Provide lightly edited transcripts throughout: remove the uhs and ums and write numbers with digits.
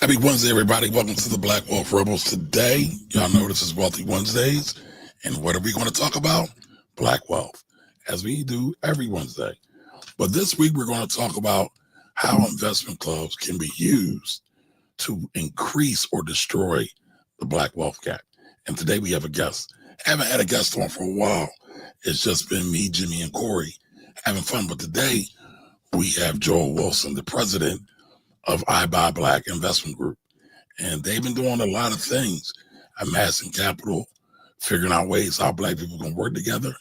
Happy Wednesday, everybody. Welcome to the Black Wealth Rebels. Today, y'all know this is Wealthy Wednesdays. And what are we going to talk about? Black wealth, as we do every Wednesday. But this week, we're going to talk about how investment clubs can be used to increase or destroy the Black wealth gap. And today, we have a guest. I haven't had a guest on for a while. It's just been me, Jimmy, and Corey having fun. But today, we have Joel Wilson, the president of I Buy Black Investment Group. And they've been doing a lot of things, amassing capital, figuring out ways how Black people can work together,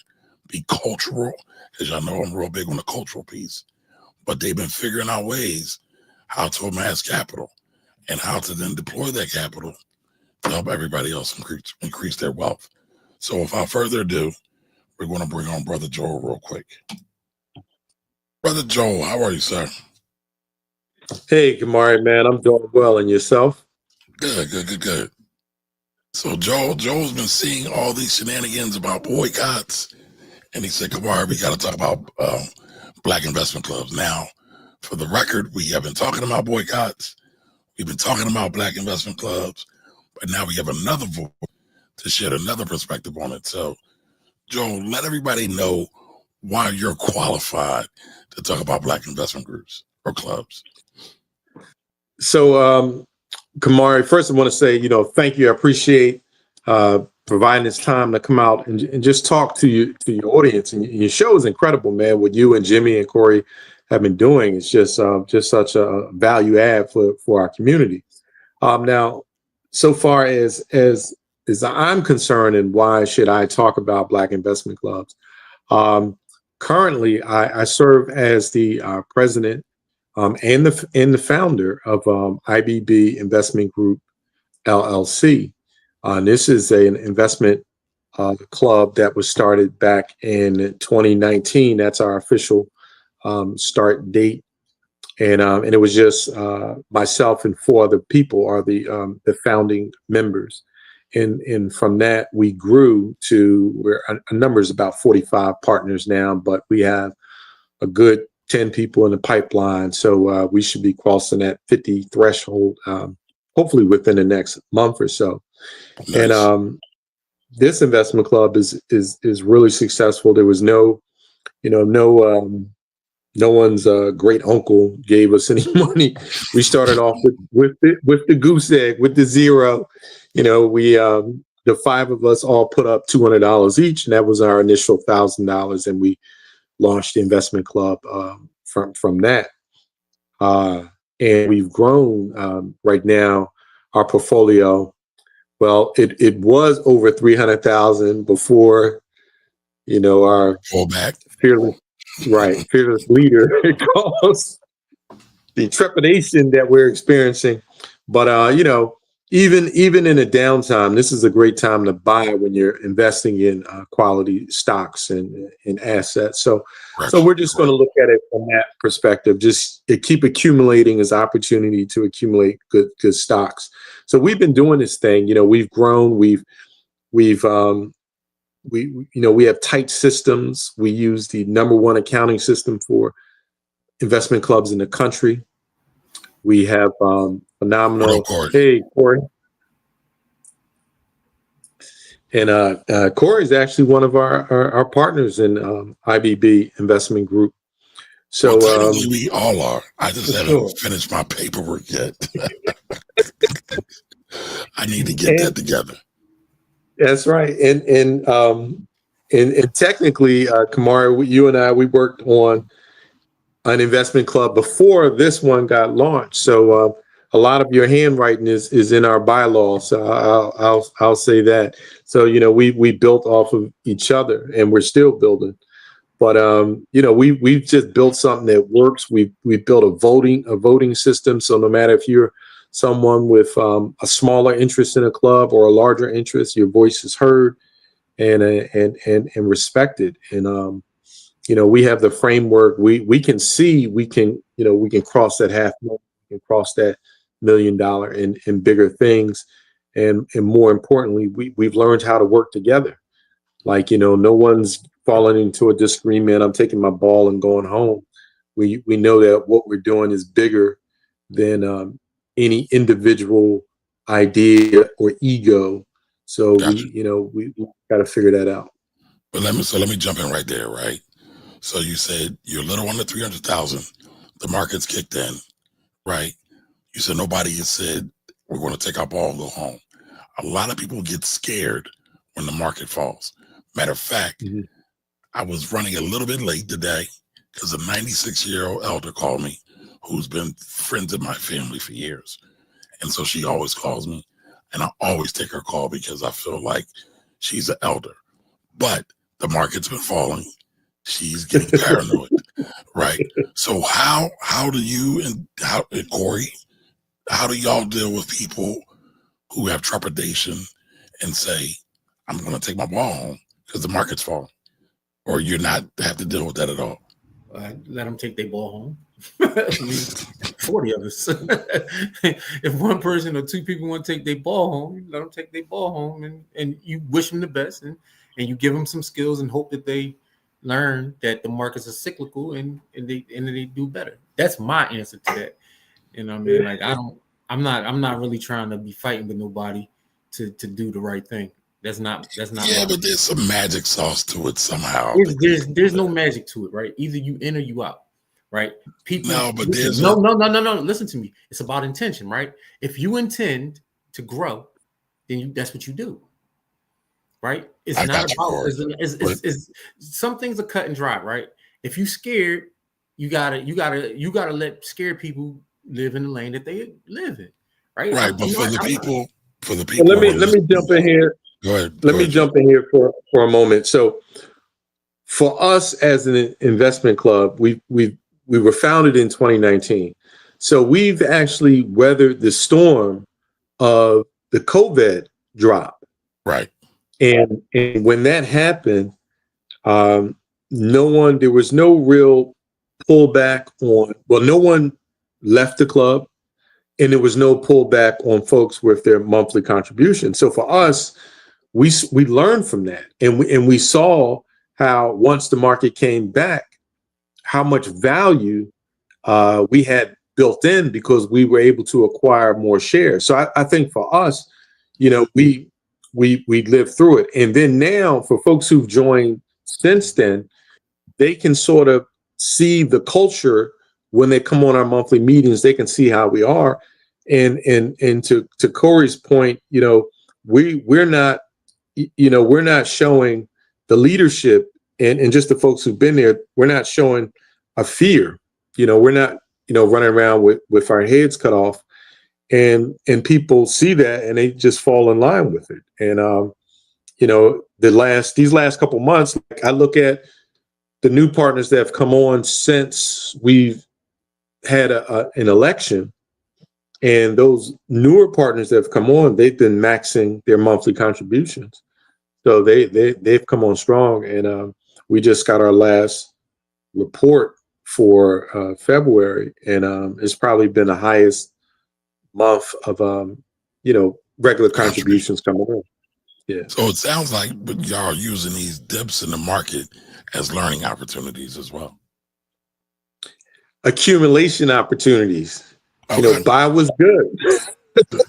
be cultural. As y'all know, I'm real big on the cultural piece. But they've been figuring out ways how to amass capital and how to then deploy that capital to help everybody else increase their wealth. So without further ado, we're going to bring on Brother Joel real quick. Brother Joel, how are you, sir? Hey, Kamari, man, I'm doing well. And yourself? Good. So Joel's been seeing all these shenanigans about boycotts, and he said, Kamari, we got to talk about Black investment clubs. Now, for the record, we have been talking about boycotts. We've been talking about Black investment clubs, but now we have another voice to shed another perspective on it. So, Joel, let everybody know why you're qualified to talk about Black investment groups or clubs. So, Kamari, first I want to say, thank you. I appreciate providing this time to come out and just talk to your audience. And your show is incredible, man. What you and Jimmy and Corey have been doing is just such a value add for our community. Now, so far as I'm concerned, and why should I talk about Black investment clubs? Currently, I serve as the president and the founder of IBB Investment Group, LLC. This is an investment club that was started back in 2019. That's our official start date. And it was just myself and four other people are the founding members. And from that, we grew to a number is about 45 partners now, but we have a good 10 people in the pipeline. So we should be crossing that 50 threshold, hopefully within the next month or so. Nice. And this investment club is really successful. There was no one's great uncle gave us any money. We started off with the goose egg, with the zero. We the five of us all put up $200 each, and that was our initial $1,000, and we launched the investment club from that. And we've grown right now. Our portfolio, well, it was over 300,000 before, our fallback fearless leader caused the trepidation that we're experiencing. But even in a downtime, this is a great time to buy when you're investing in quality stocks and assets. So we're just going to look at it from that perspective. Just keep accumulating as opportunity to accumulate good stocks. So we've been doing this thing. We've grown. We have tight systems. We use the #1 accounting system for investment clubs in the country. We have phenomenal. Hey, Corey. And Corey is actually one of our partners in IBB Investment Group. So technically we all are. I just haven't finished my paperwork yet. I need to get that together. That's right. And technically, Kamari, you and I, we worked on an investment club before this one got launched. So a lot of your handwriting is in our bylaws. So I'll say that. So we built off of each other, and we're still building. But we've just built something that works. We built a voting system. So no matter if you're someone with a smaller interest in a club or a larger interest, your voice is heard and respected. And we have the framework. We can see we can cross that $500,000, we can cross that $1 million in bigger things, and more importantly, we've learned how to work together. Like no one's falling into a disagreement. I'm taking my ball and going home. We know that what we're doing is bigger than any individual idea or ego. So Gotcha. we got to figure that out. But let me jump in right there, right? So you said you're a little under 300,000. The market's kicked in, right? You said nobody has said we're going to take our ball and go home. A lot of people get scared when the market falls. Matter of fact, I was running a little bit late today because a 96-year-old elder called me who's been friends of my family for years. And so she always calls me, and I always take her call because I feel like she's an elder. But the market's been falling. She's getting paranoid, right? So how do you and Corey, how do y'all deal with people who have trepidation and say, I'm going to take my ball home because the market's falling? Or you're not have to deal with that at all? Let them take their ball home. 40 of us. If one person or two people want to take their ball home, you let them take their ball home, and you wish them the best, and you give them some skills and hope that they learn that the markets are cyclical and they do better. That's my answer to that. You know what I mean? Like I'm not really trying to be fighting with nobody to do the right thing. That's not. Yeah, but there's some magic sauce to it somehow. There's no magic to it, right? Either you in or you out, right? People. No, but listen, no. Listen to me. It's about intention, right? If you intend to grow, then that's what you do, right? It's not about. It's some things are cut and dry, right? If you scared, you gotta let scared people live in the lane that they live in, right? Right, but for the people. Well, let me jump in here. Go ahead. Let me jump in here for a moment. So, for us as an investment club, we were founded in 2019. So we've actually weathered the storm of the COVID drop. Right. And when that happened, there was no real pullback no one left the club, and there was no pullback on folks with their monthly contribution. So for us, we learned from that, and we saw how once the market came back, how much value we had built in because we were able to acquire more shares. So I think for us, we lived through it, and then now for folks who've joined since then, they can sort of see the culture when they come on our monthly meetings. They can see how we are, and to Corey's point, we're not showing the leadership and just the folks who've been there. We're not showing a fear. We're not running around with our heads cut off, and people see that and they just fall in line with it. And these last couple months, I look at the new partners that have come on since we've had an election, and those newer partners that have come on, they've been maxing their monthly contributions. So they've come on strong, and we just got our last report for February, and it's probably been the highest month of regular contributions coming in. Yeah. So it sounds like, but y'all are using these dips in the market as learning opportunities as well. Accumulation opportunities. Okay. Buy was good.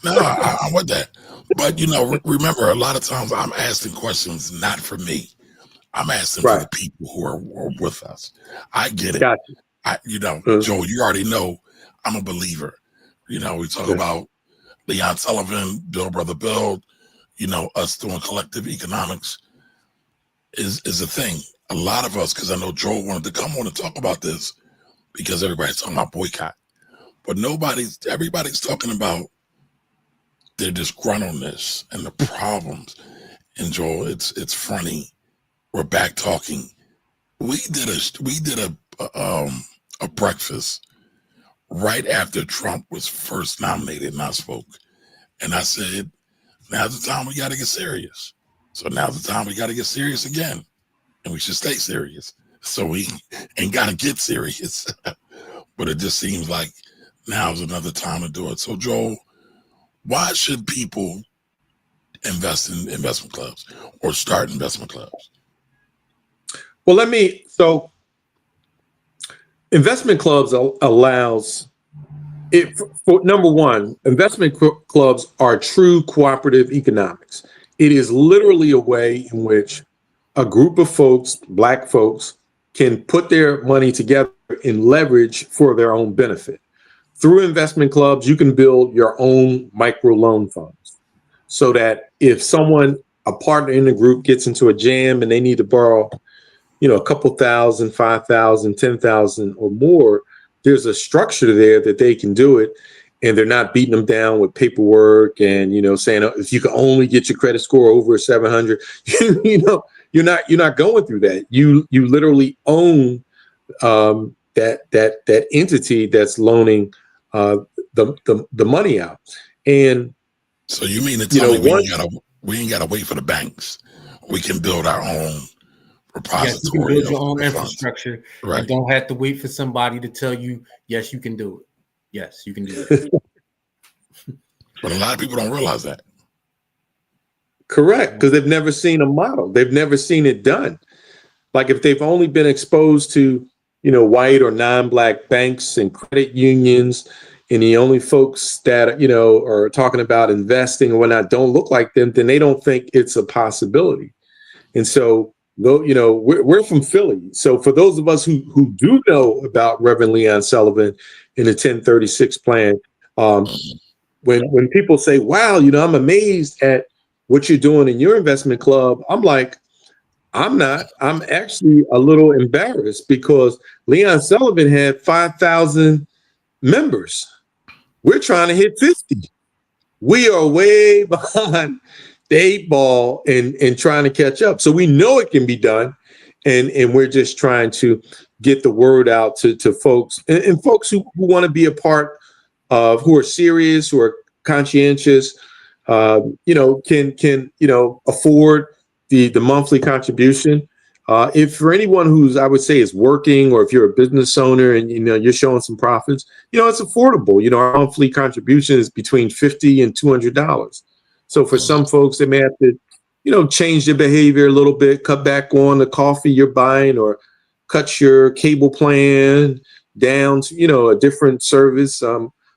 No, I want that. But remember, a lot of times I'm asking questions not for me. I'm asking for the people who are with us. I get it. Gotcha. Joe, you already know I'm a believer. We talk about Leon Sullivan, Bill Brother Bill, us doing collective economics is a thing. A lot of us, because I know Joe wanted to come on and talk about this because everybody's talking about boycott. But everybody's talking about their disgruntledness and the problems. And Joel, it's funny. We're back talking. We did a breakfast right after Trump was first nominated, and I spoke. And I said, now's the time we got to get serious. So now's the time we got to get serious again. And we should stay serious. So we ain't got to get serious. But it just seems like now's another time to do it. So Joel, why should people invest in investment clubs or start investment clubs? Well, investment clubs allows For number one, investment clubs are true cooperative economics. It is literally a way in which a group of folks, black folks, can put their money together and leverage for their own benefit. Through investment clubs, you can build your own micro loan funds so that if someone, a partner in the group, gets into a jam and they need to borrow, a couple thousand, 5,000, 10,000 or more, there's a structure there that they can do it, and they're not beating them down with paperwork and saying, oh, if you can only get your credit score over 700, you're not going through that. You literally own that entity that's loaning the money out. And so you mean to tell me we ain't gotta wait for the banks? We can build our own repository. Yes, you can build your own infrastructure. Right. And don't have to wait for somebody to tell you, yes, you can do it. Yes, you can do it. But a lot of people don't realize that. Correct, because they've never seen a model. They've never seen it done. Like if they've only been exposed to, white or non-black banks and credit unions, and the only folks that, are talking about investing and whatnot don't look like them, then they don't think it's a possibility. And so, we're from Philly. So for those of us who do know about Reverend Leon Sullivan in the 1036 plan, when people say, wow, I'm amazed at what you're doing in your investment club, I'm like, I'm not. I'm actually a little embarrassed because Leon Sullivan had 5,000 members. We're trying to hit 50. We are way behind the 8 ball and trying to catch up. So we know it can be done. And we're just trying to get the word out to folks and folks who want to be a part of, who are serious, who are conscientious, can afford the monthly contribution. If for anyone who's, I would say, is working, or if you're a business owner and you're showing some profits, it's affordable. Our monthly contribution is between $50 and $200. So for some folks, they may have to, change their behavior a little bit, cut back on the coffee you're buying, or cut your cable plan down to, a different service.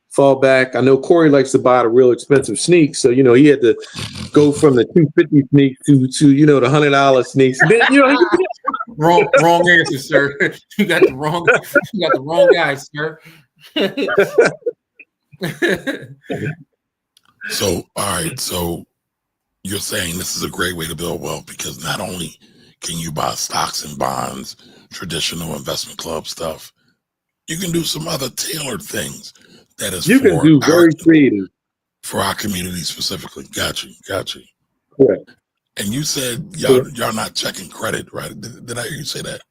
Fall back. I know Corey likes to buy the real expensive sneaks, so he had to go from the $250 sneaks to the $100 sneaks. And then, wrong answer, sir. You got the wrong guy, sir. So, all right. So you're saying this is a great way to build wealth because not only can you buy stocks and bonds, traditional investment club stuff, you can do some other tailored things. That is, you can do very creative for our community specifically. Got you. Correct. And you said y'all not checking credit, right? Did I hear you say that?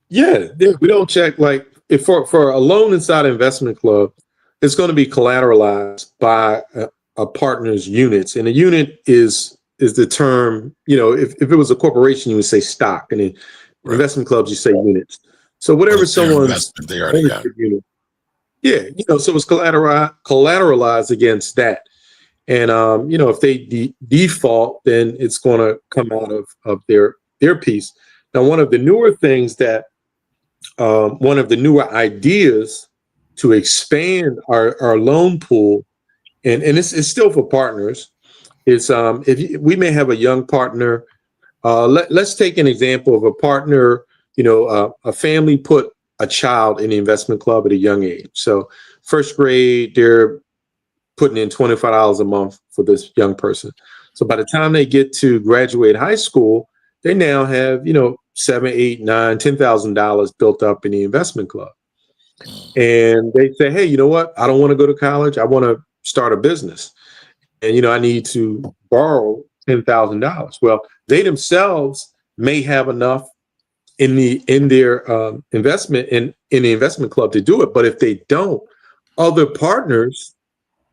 Yeah, we don't check. Like if for a loan inside an investment club, it's going to be collateralized by a partner's units, and a unit is the term. If it was a corporation, you would say stock, and in investment clubs, you say units. So whatever someone's they already got. Unit, yeah, so it's collateralized against that. And, if they default, then it's going to come out of their piece. Now, one of the newer things one of the newer ideas to expand our loan pool, and it's still for partners, is we may have a young partner. Let's take an example of a partner, a family put a child in the investment club at a young age. So first grade, they're putting in $25 a month for this young person. So by the time they get to graduate high school, they now have, $7, $8, $9, $10,000 built up in the investment club. And they say, hey, you know what? I don't want to go to college. I want to start a business. And, I need to borrow $10,000. Well, they themselves may have enough in their investment in the investment club to do it. But if they don't, other partners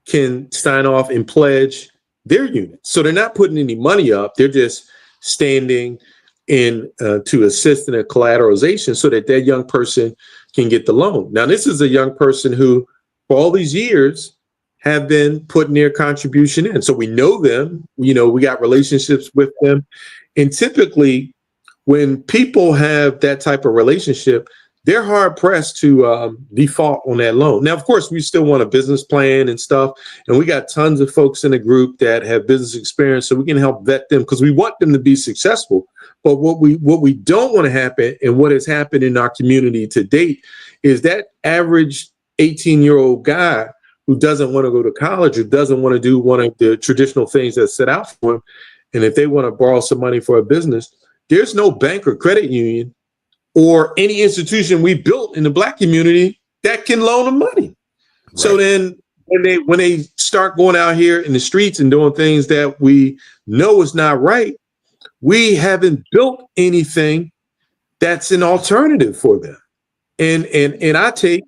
can sign off and pledge their units. So they're not putting any money up. They're just standing in to assist in a collateralization so that young person can get the loan. Now, this is a young person who, for all these years, have been putting their contribution in. So we know them, we got relationships with them. And typically, when people have that type of relationship, they're hard pressed to default on that loan. Now, of course, we still want a business plan and stuff, and we got tons of folks in the group that have business experience, so we can help vet them because we want them to be successful. But what we don't want to happen, and what has happened in our community to date, is that average 18-year-old guy who doesn't want to go to college or doesn't want to do one of the traditional things that's set out for him, and if they want to borrow some money for a business, there's no bank or credit union or any institution we built in the Black community that can loan them money. Right. So then when they start going out here in the streets and doing things that we know is not right, we haven't built anything that's an alternative for them. And I take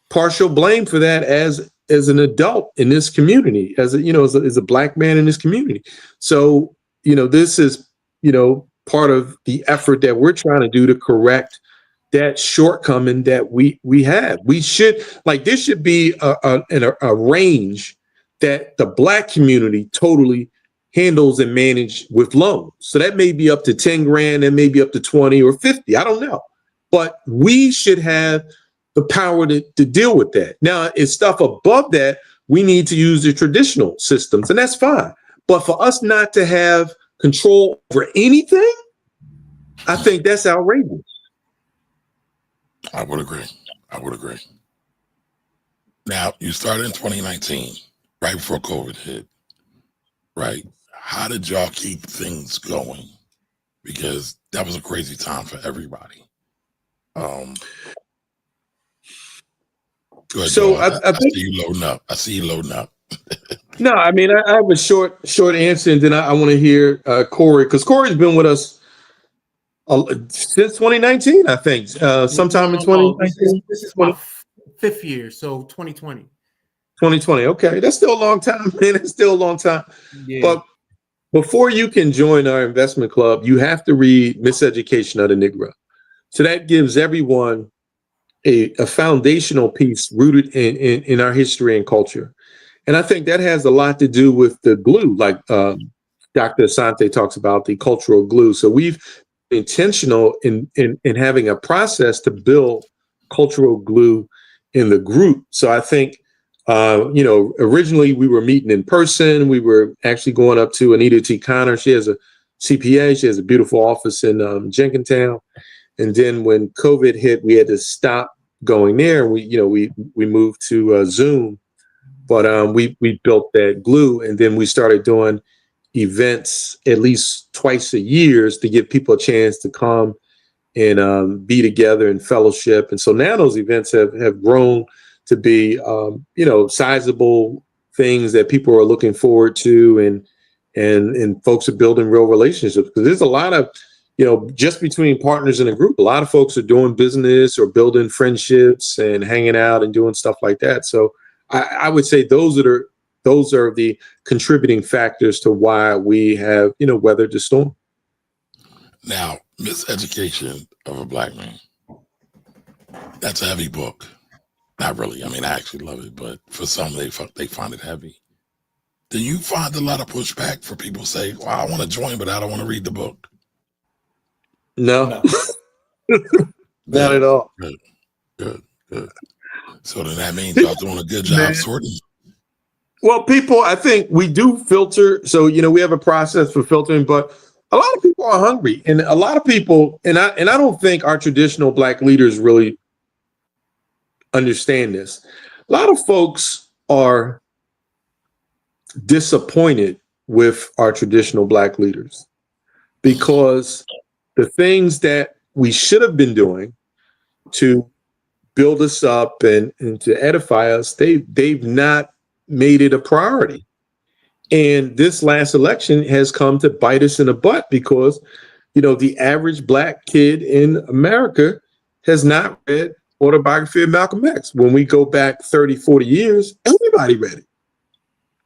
partial blame for that as an adult in this community, as a Black man in this community. So, this is, part of the effort that we're trying to do to correct that shortcoming that we have. We should, there should be a range that the Black community totally handles and manage with loans. So that may be up to 10 grand, and maybe up to 20 or 50. I don't know. But we should have the power to deal with that. Now, it's stuff above that, we need to use the traditional systems, and that's fine. But for us not to have control over anything, I think that's outrageous. I would agree. Now, you started in 2019, right before COVID hit, right? How did y'all keep things going? Because that was a crazy time for everybody. Go ahead, so I see you loading up. No, I mean, I have a short answer, and then I want to hear Corey, because Corey's been with us since 2019, I think. Sometime in 2019. This is my 5th year, so 2020. 2020. Okay, that's still a long time, man. It's still a long time. Yeah. But before you can join our investment club, you have to read Miseducation of the Negro. So that gives everyone a foundational piece rooted in our history and culture. And I think that has a lot to do with the glue, like Dr. Asante talks about, the cultural glue. So we've been intentional in having a process to build cultural glue in the group. So I think, originally we were meeting in person. We were actually going up to Anita T. Connor. She has a CPA. She has a beautiful office in Jenkintown. And then when COVID hit, we had to stop going there. We moved to Zoom, but we built that glue, and then we started doing events at least twice a year to give people a chance to come and be together in fellowship. And so now those events have grown to be sizable things that people are looking forward to, and folks are building real relationships, because there's a lot of just between partners in a group, a lot of folks are doing business or building friendships and hanging out and doing stuff like that. So I would say those are the contributing factors to why we have, weathered the storm. Now, Miseducation of a Black Man, that's a heavy book. Not really. I mean, I actually love it, but for some, they find it heavy. Do you find a lot of pushback for people say, well, I want to join, but I don't want to read the book? No. Not at all. Good. So then that means y'all doing a good job sorting. Well, people, I think we do filter. So, we have a process for filtering, but a lot of people are hungry, and a lot of people, and I don't think our traditional Black leaders really understand this. A lot of folks are disappointed with our traditional Black leaders because the things that we should have been doing to build us up and to edify us, they've not made it a priority. And this last election has come to bite us in the butt because, the average Black kid in America has not read Autobiography of Malcolm X. When we go back 30, 40 years, everybody read it.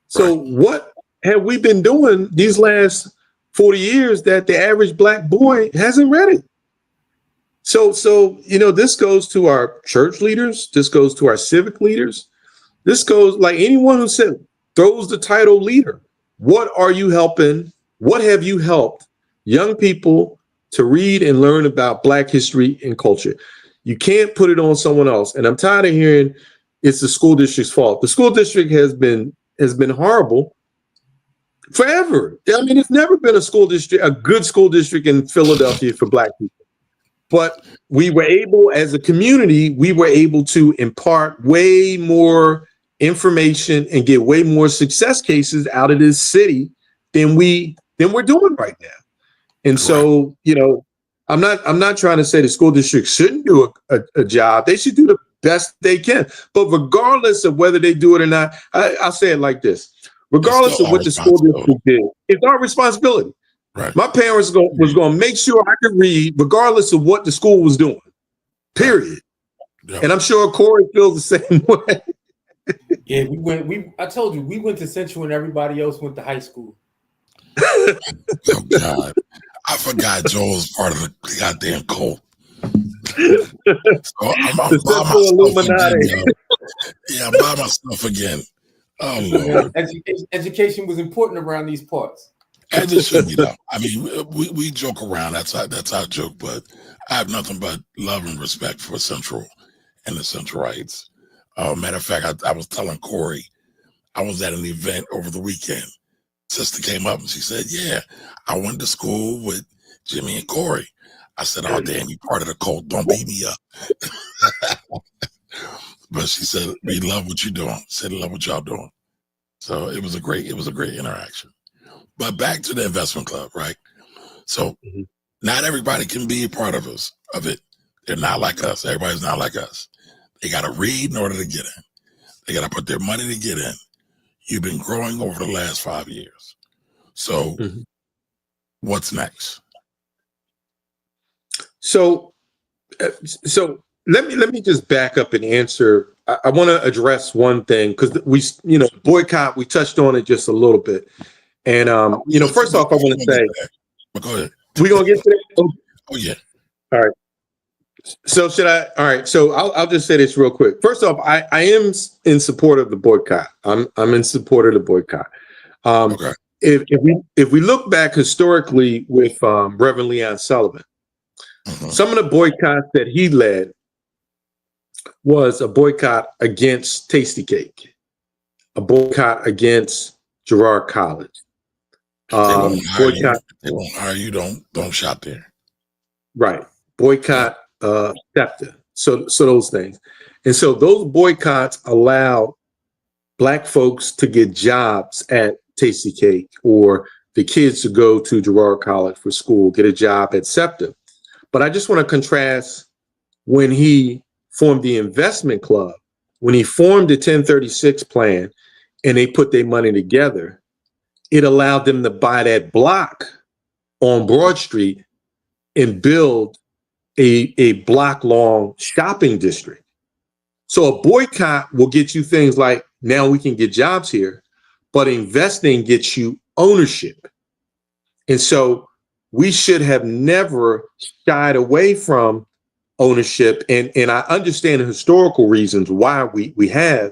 So what have we been doing these last 40 years that the average Black boy hasn't read it? So this goes to our church leaders. This goes to our civic leaders. This goes, like, anyone who throws the title leader. What are you helping? What have you helped young people to read and learn about Black history and culture? You can't put it on someone else. And I'm tired of hearing it's the school district's fault. The school district has been horrible forever. I mean, it's never been a good school district in Philadelphia for Black people. But we were able, as a community, to impart way more information and get way more success cases out of this city than we're doing right now. And so, I'm not trying to say the school district shouldn't do a job. They should do the best they can. But regardless of whether they do it or not, I'll say it like this. Regardless of what the school district did, it's our responsibility. Right. My parents was going to make sure I could read regardless of what the school was doing, period. Yep. And I'm sure Corey feels the same way. Yeah, I told you, we went to Central and everybody else went to high school. Oh, God. I forgot Joel was part of the goddamn cult. So I'm by myself again, yeah, I'm by myself again. Oh, Lord. Education was important around these parts. As it should be, though. I mean, we joke around. That's our joke, but I have nothing but love and respect for Central and the Centralites. Matter of fact, I was telling Corey, I was at an event over the weekend. Sister came up and she said, yeah, I went to school with Jimmy and Corey. I said, oh, damn, you part of the cult. Don't beat me up. But she said, we love what you're doing. Said, love what y'all doing. So it was a great interaction. But back to the investment club, right? So not everybody can be a part of it. They're not like us. Everybody's not like us. They got to read in order to get in. They got to put their money to get in. You've been growing over the last 5 years. So what's next? So let me just back up and answer. I want to address one thing because boycott, we touched on it just a little bit. And, first off, I want to say, go ahead. We're going to get to that. Oh, yeah. All right. So all right. So I'll just say this real quick. First off, I am in support of the boycott. I'm in support of the boycott. Okay. If we look back historically with Reverend Leon Sullivan, some of the boycotts that he led was a boycott against Tasty Cake, a boycott against Girard College. They won't hire you. Don't shop there. Right. Boycott SEPTA. So those things. And so those boycotts allow Black folks to get jobs at Tasty Cake, or the kids to go to Girard College for school, get a job at SEPTA. But I just want to contrast when he formed the investment club, when he formed the 1036 plan and they put their money together, it allowed them to buy that block on Broad Street and build a block long shopping district. So a boycott will get you things like, now we can get jobs here, but investing gets you ownership. And so we should have never shied away from ownership. And I understand the historical reasons why we have,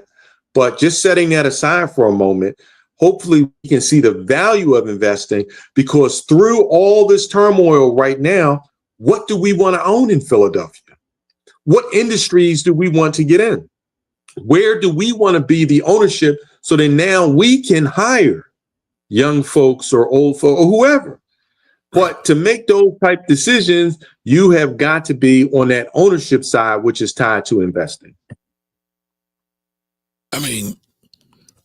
but just setting that aside for a moment, hopefully we can see the value of investing, because through all this turmoil right now, what do we want to own in Philadelphia? What industries do we want to get in? Where do we want to be the ownership so that now we can hire young folks or old folks or whoever? But to make those type decisions, you have got to be on that ownership side, which is tied to investing. I mean,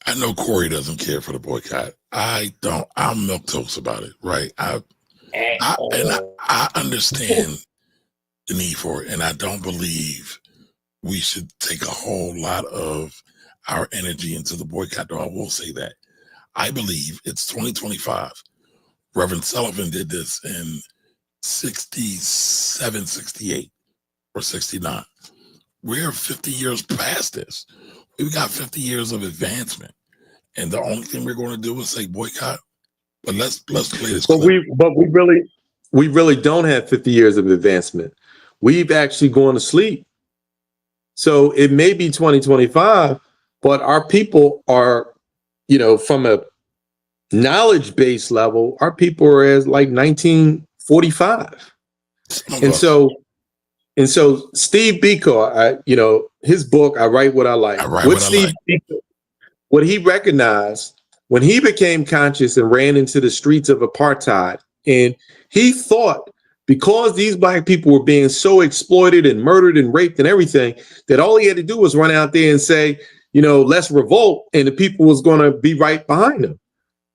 I know Corey doesn't care for the boycott. I don't. I'm milquetoast about it, right? I understand the need for it, and I don't believe we should take a whole lot of our energy into the boycott, though I will say that. I believe it's 2025. Reverend Sullivan did this in 67, 68, or 69. We're 50 years past this. We've got 50 years of advancement. And the only thing we're going to do is say boycott. But let's play this clip. But we really don't have 50 years of advancement. We've actually gone to sleep. So it may be 2025, but our people are, from a knowledge base level, our people are as like 1945. And so And so Steve Biko, his book, I Write What I Like. I write what I like. Biko, what he recognized when he became conscious and ran into the streets of apartheid, and he thought because these black people were being so exploited and murdered and raped and everything, that all he had to do was run out there and say, let's revolt, and the people was going to be right behind him.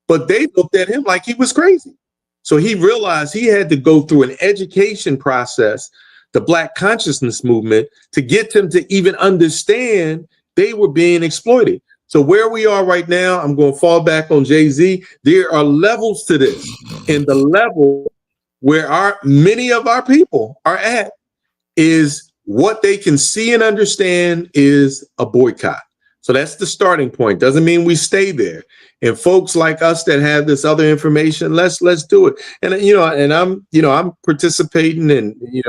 But they looked at him like he was crazy. So he realized he had to go through an education process, the Black consciousness movement, to get them to even understand they were being exploited. So where we are right now, I'm going to fall back on Jay-Z. There are levels to this, and the level where many of our people are at is what they can see and understand is a boycott. So that's the starting point. Doesn't mean we stay there. And folks like us that have this other information, let's do it. And I'm participating in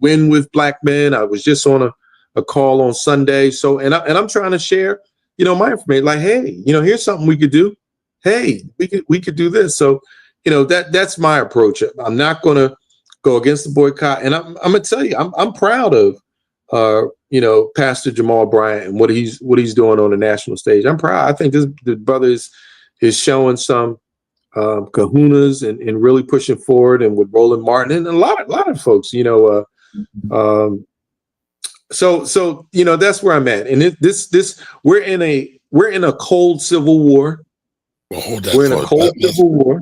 Win with Black Men. I was just on a call on Sunday. So and I'm trying to share my information. Like, hey, here's something we could do. Hey, we could do this. So that's my approach. I'm not going to go against the boycott. And I'm going to tell you, I'm proud of Pastor Jamal Bryant and what he's doing on the national stage. I'm proud. I think the brother is showing some kahunas and really pushing forward, and with Roland Martin and a lot of folks, so that's where I'm at. And this we're in a cold civil war. Well, hold that. We're in a cold civil war.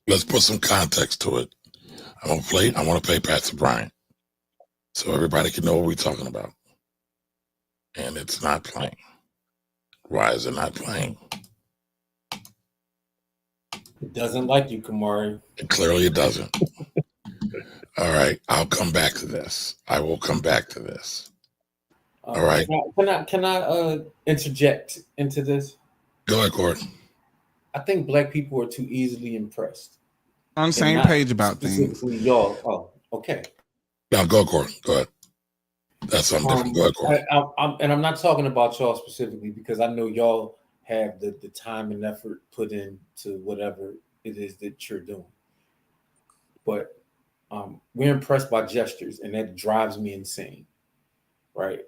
Let's put some context to it. I want to play Pastor Bryant, so everybody can know what we're talking about. And it's not playing. Why is it not playing? It doesn't like you, Kamari. Clearly it doesn't. All right. I'll come back to this. I will come back to this. All right. Can I interject into this? Go ahead, Gordon. I think black people are too easily impressed. On the same page about things. Y'all. Oh, okay. Now go, Gordon. Go ahead. That's something different. Go ahead, Gordon. I'm not talking about y'all specifically, because I know y'all have the time and effort put into whatever it is that you're doing. But we're impressed by gestures, and that drives me insane, right?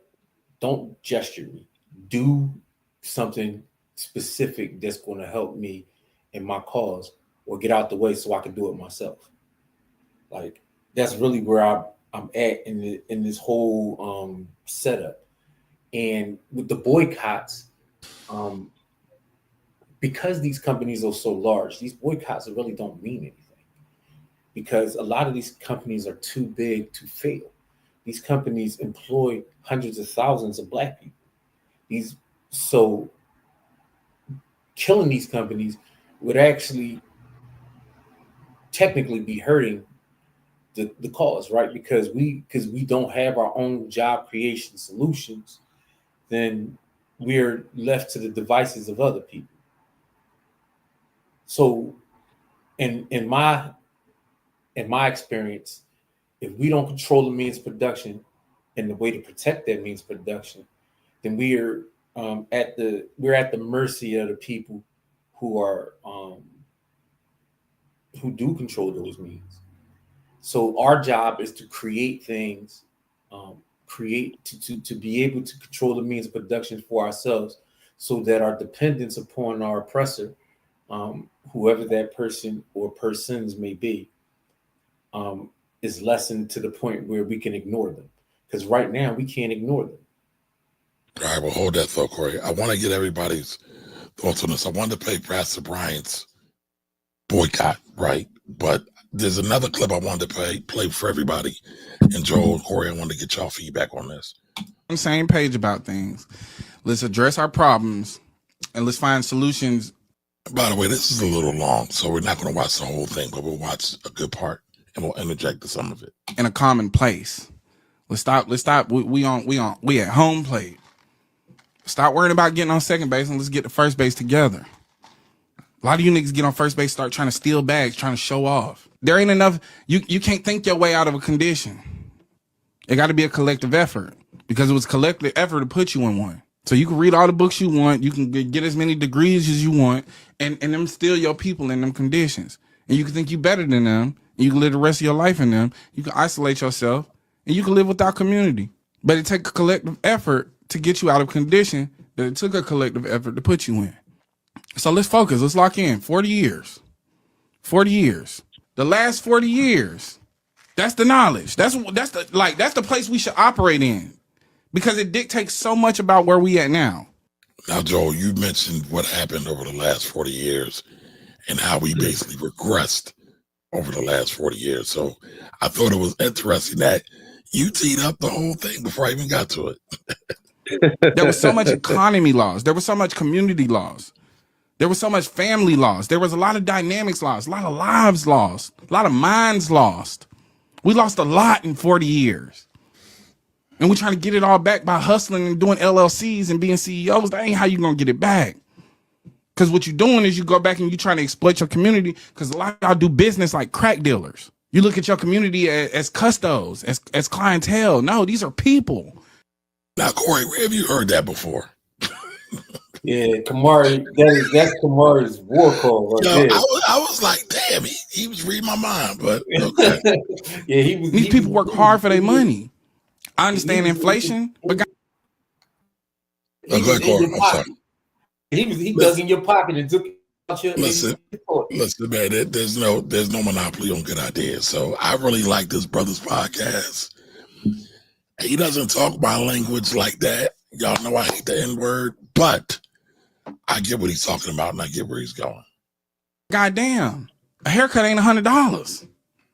Don't gesture me. Do something specific that's going to help me in my cause, or get out the way so I can do it myself. Like, that's really where I'm at in this whole setup. And with the boycotts, because these companies are so large, these boycotts really don't mean anything, because a lot of these companies are too big to fail. These companies employ hundreds of thousands of black people. So killing these companies would actually technically be hurting the cause, right? Because we don't have our own job creation solutions, then we're left to the devices of other people. So in my experience, if we don't control the means of production and the way to protect that means of production, then we're at the mercy of the people who do control those means. So our job is to create things, to be able to control the means of production for ourselves, so that our dependence upon our oppressor, whoever that person or persons may be, is lessened to the point where we can ignore them. Because right now we can't ignore them. All right, well, hold that thought, Corey. I want to get everybody's thoughts on this. I wanted to play Pastor Bryant's boycott, right? But there's another clip I wanted to play for everybody. And Joel and Corey, I wanted to get y'all feedback on this. On the same page about things. Let's address our problems and let's find solutions. By the way, this is a little long, so we're not going to watch the whole thing, but we'll watch a good part and we'll interject to some of it. In a common place. Let's stop. We at home plate. Stop worrying about getting on second base and let's get to first base together. A lot of you niggas get on first base, start trying to steal bags, trying to show off. There ain't enough. You can't think your way out of a condition. It got to be a collective effort, because it was collective effort to put you in one. So you can read all the books you want. You can get as many degrees as you want, and them still your people in them conditions. And you can think you better than them. And you can live the rest of your life in them. You can isolate yourself and you can live without community. But it takes a collective effort to get you out of condition that it took a collective effort to put you in. So let's focus. Let's lock in. 40 years. 40 years. The last 40 years. That's the knowledge. That's the place we should operate in, because it dictates so much about where we at now. Now, Joel, you mentioned what happened over the last 40 years and how we basically regressed over the last 40 years. So I thought it was interesting that you teed up the whole thing before I even got to it. There was so much economy loss. There was so much community loss. There was so much family loss. There was a lot of dynamics lost, a lot of lives lost, a lot of minds lost. We lost a lot in 40 years. And we're trying to get it all back by hustling and doing LLCs and being CEOs. That ain't how you going to get it back. Because what you're doing is you go back and you're trying to exploit your community, because a lot of y'all do business like crack dealers. You look at your community as custos, as clientele. No, these are people. Now, Corey, where have you heard that before? Yeah, Kamari, that's Kamari's war call right Yo, there. I was like, damn, he was reading my mind, but okay. Yeah, he was. These people work hard for their money. I understand inflation, but Go ahead, Corey. I'm sorry. He dug in your pocket and took out your. Listen, man, there's no monopoly on good ideas. So I really like this brother's podcast. He doesn't talk about language like that. Y'all know I hate the N-word, but I get what he's talking about and I get where he's going. goddamn, a haircut ain't $100.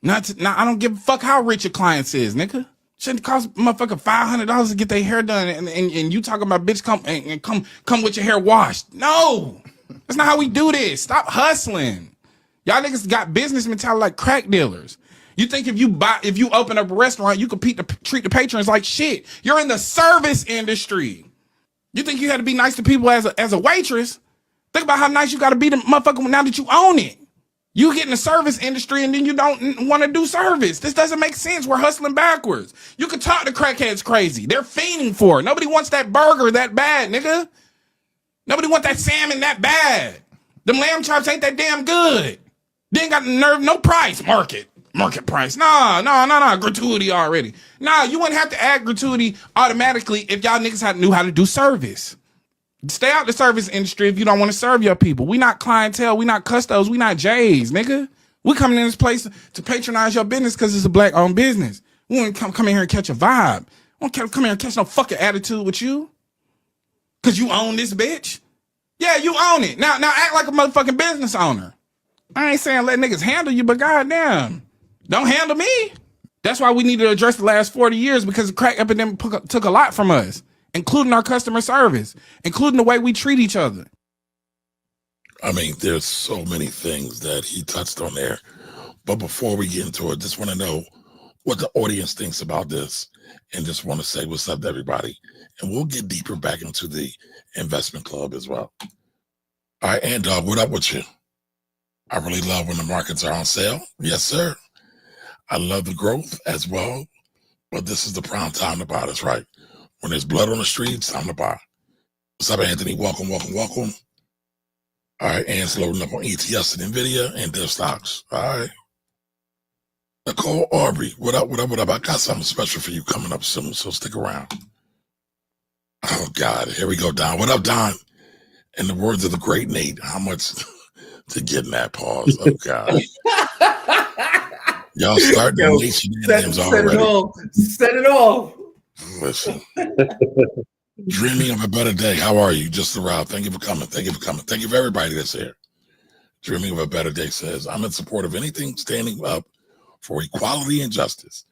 Not I don't give a fuck how rich your client is, nigga. Shouldn't cost motherfucker $500 to get their hair done, and you talking about bitch come with your hair washed. No, that's not how we do this. Stop hustling. Y'all niggas got business mentality like crack dealers. You think if you open up a restaurant, you could treat the patrons like shit. You're in the service industry. You think you had to be nice to people as a waitress? Think about how nice you got to be to motherfucker now that you own it. You get in the service industry and then you don't want to do service. This doesn't make sense. We're hustling backwards. You can talk to crackheads crazy. They're fiending for it. Nobody wants that burger that bad, nigga. Nobody wants that salmon that bad. Them lamb chops ain't that damn good. They ain't got the nerve, no price. Market price. Nah. Gratuity already. Nah, you wouldn't have to add gratuity automatically if y'all niggas knew how to do service. Stay out the service industry if you don't want to serve your people. We not clientele. We not custos. We not J's, nigga. We coming in this place to patronize your business because it's a black-owned business. We want to come in here and catch a vibe. We want to come here and catch no fucking attitude with you because you own this bitch. Yeah, you own it. Now act like a motherfucking business owner. I ain't saying let niggas handle you, but goddamn, don't handle me. That's why we need to address the last 40 years, because the crack epidemic took a lot from us, including our customer service, including the way we treat each other. I mean, there's so many things that he touched on there. But before we get into it, just want to know what the audience thinks about this, and just want to say what's up to everybody. And we'll get deeper back into the investment club as well. All right, and Dog, what up with you? I really love when the markets are on sale. Yes, sir. I love the growth as well, but this is the prime time to buy. That's right. When there's blood on the streets, time to buy. What's up, Anthony? Welcome. All right, Ant's loading up on ETFs and NVIDIA and their stocks. All right. Nicole Aubrey, what up? I got something special for you coming up soon, so stick around. Oh, God. Here we go, Don. What up, Don? In the words of the great Nate, how much to get in that pause? Oh, God. Y'all starting the nation names already. Set it off. Listen. Dreaming of a better day. How are you? Just arrived. Thank you for coming. Thank you for everybody that's here. Dreaming of a better day says, I'm in support of anything standing up for equality and justice.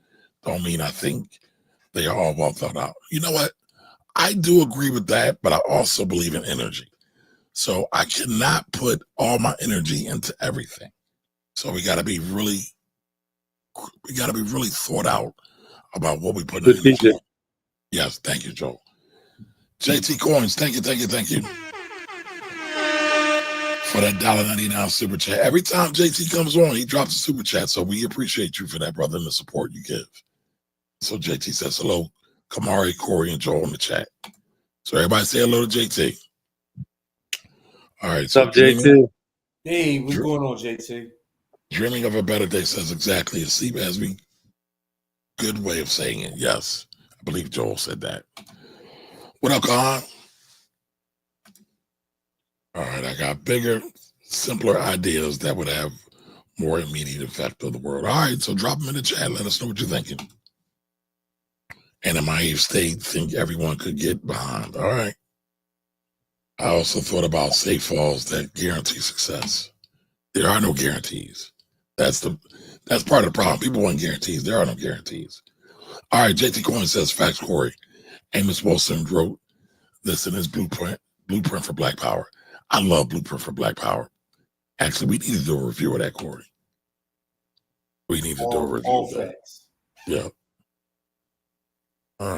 Don't mean I think they are all well thought out. You know what? I do agree with that, but I also believe in energy. So I cannot put all my energy into everything. So we got to be really thought out about what we put in. Yes, thank you, Joe. JT Coins, thank you. For that $1.99 super chat. Every time JT comes on, he drops a super chat. So we appreciate you for that, brother, and the support you give. So JT says hello, Kamari, Corey, and Joel in the chat. So everybody say hello to JT. All right. What's up, JT? Hey, what's going on, JT? Dreaming of a better day says exactly as we Good way of saying it. Yes. I believe Joel said that. What up, Khan? All right, I got bigger, simpler ideas that would have more immediate effect on the world. All right, so drop them in the chat. Let us know what you're thinking. And in my state, think everyone could get behind. All right. I also thought about safe falls that guarantee success. There are no guarantees. That's part of the problem. People want guarantees. There are no guarantees. All right, JT Cohen says, facts, Corey. Amos Wilson wrote this in his blueprint for Black Power. I love Blueprint for Black Power. Actually, we need to do a review of that, Corey. We need to do a review of that. Yeah. All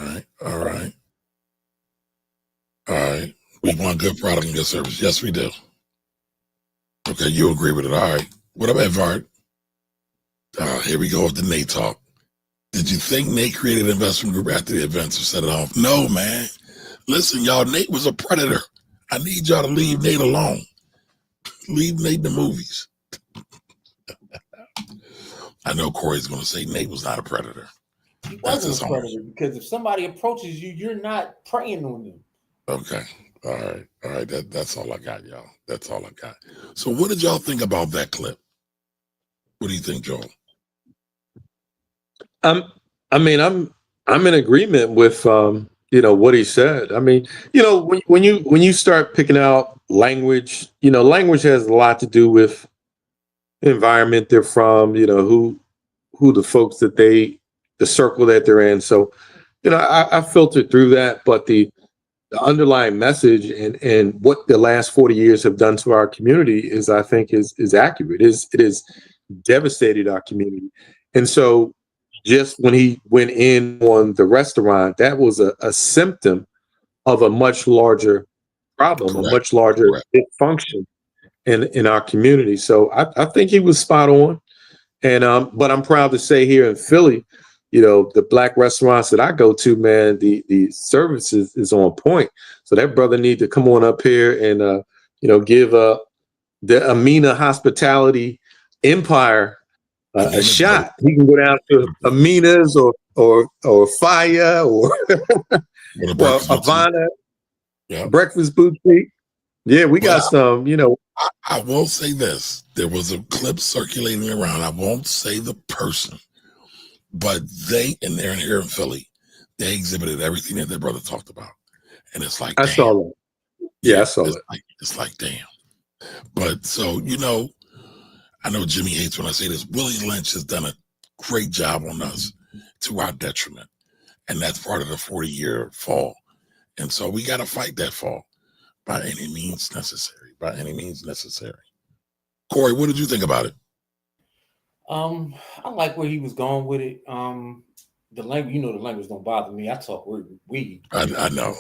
right. We want good product and good service. Yes, we do. Okay, you agree with it. All right. What up, Edvard? Here we go with the Nate talk. Did you think Nate created an investment group after the events or set it off? No, man. Listen, y'all, Nate was a predator. I need y'all to leave Nate alone. Leave Nate in the movies. I know Corey's going to say Nate was not a predator. He wasn't a predator because if somebody approaches you, you're not preying on them. Okay. All right. That's all I got, y'all. That's all I got. So what did y'all think about that clip? What do you think, Joel? I'm in agreement with what he said. I mean, when you start picking out language, language has a lot to do with the environment they're from, who the folks that the circle that they're in. So, I filtered through that, but the underlying message and what the last 40 years have done to our community is, I think, is accurate. It is devastated our community. And so just when he went in on the restaurant, that was a symptom of a much larger problem, correct, a much larger dysfunction in our community. So I think he was spot on. And but I'm proud to say here in Philly, the Black restaurants that I go to, man, the service is on point. So that brother need to come on up here and give the Amina Hospitality Empire a shot. He can go down to Amina's or Fire or Havana, Breakfast Boutique. Yeah, we got some, I will say this. There was a clip circulating around. I won't say the person, but they're here in Philly, they exhibited everything that their brother talked about. And it's like, I saw that. Yeah, I saw that. It's like, damn. But so, I know Jimmy hates when I say this. Willie Lynch has done a great job on us to our detriment. And that's part of the 40-year fall. And so we got to fight that fall by any means necessary. Corey, what did you think about it? I like where he was going with it. The language, the language don't bother me. I talk we. I know.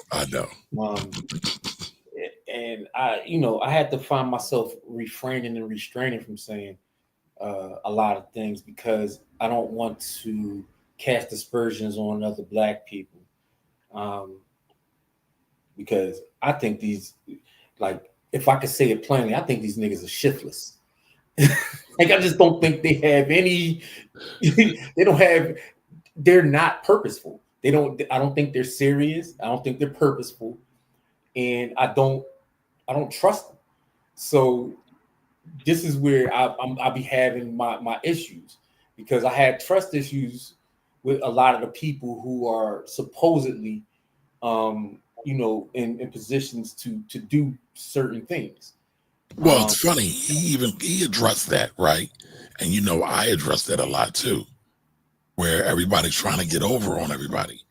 And I had to find myself refraining and restraining from saying a lot of things because I don't want to cast aspersions on other Black people. Because I think these, if I could say it plainly, I think these niggas are shiftless. I just don't think they have any. They're not purposeful. I don't think they're serious. I don't think they're purposeful, and I don't trust them. So this is where I'll be having my issues because I had trust issues with a lot of the people who are supposedly, in positions to do certain things. Well, it's funny. He addressed that, right? And I addressed that a lot too, where everybody's trying to get over on everybody.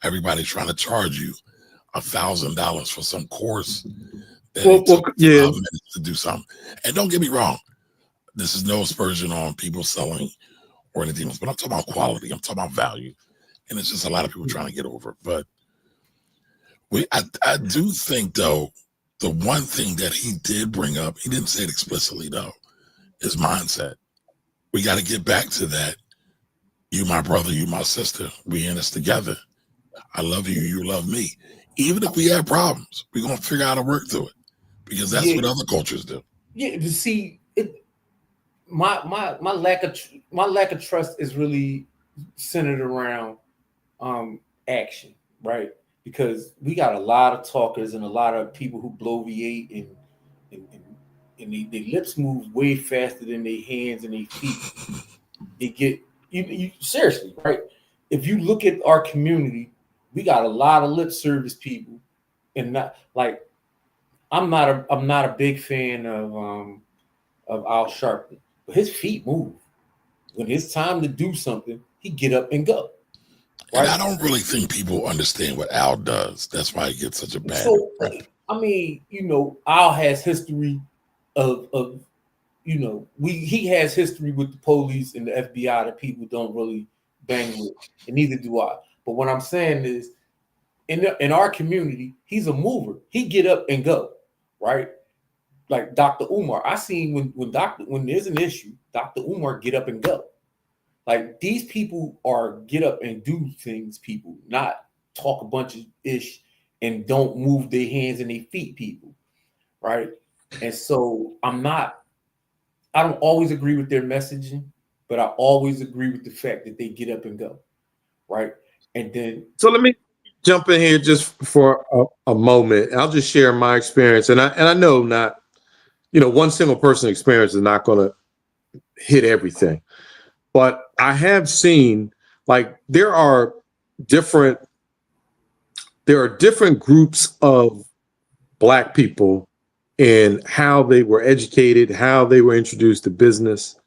Everybody's trying to charge you $1,000 for some course that it took 5 minutes to do something. And don't get me wrong, this is no aspersion on people selling or anything else, but I'm talking about quality. I'm talking about value, and it's just a lot of people trying to get over. But I do think though. The one thing that he did bring up, he didn't say it explicitly though, is mindset. We got to get back to that. You, my brother, you, my sister, we in this together. I love you, you love me. Even if we have problems, we're going to figure out how to work through it because that's what other cultures do. Yeah, see, my lack of trust is really centered around action, right? Because we got a lot of talkers and a lot of people who blow V8 and their lips move way faster than their hands and their feet. They get you seriously, right? If you look at our community, we got a lot of lip service people, and not like I'm not a big fan of Al Sharpton, but his feet move. When it's time to do something, he get up and go. And Right? I don't really think people understand what Al does. That's why he gets such a bad So rep. I mean, Al has history of he has history with the police and the FBI that people don't really bang with, and neither do I. But what I'm saying is, in our community, he's a mover. He get up and go, right? Like Dr. Umar, I seen when there's an issue, Dr. Umar get up and go. Like these people are get up and do things, people, not talk a bunch of ish and don't move their hands and their feet, people, right? And so I don't always agree with their messaging, but I always agree with the fact that they get up and go, right? And then So let me jump in here just for a moment. I'll just share my experience, and I know not, one single person experience is not going to hit everything, but I have seen like there are different groups of Black people and how they were educated, how they were introduced to business,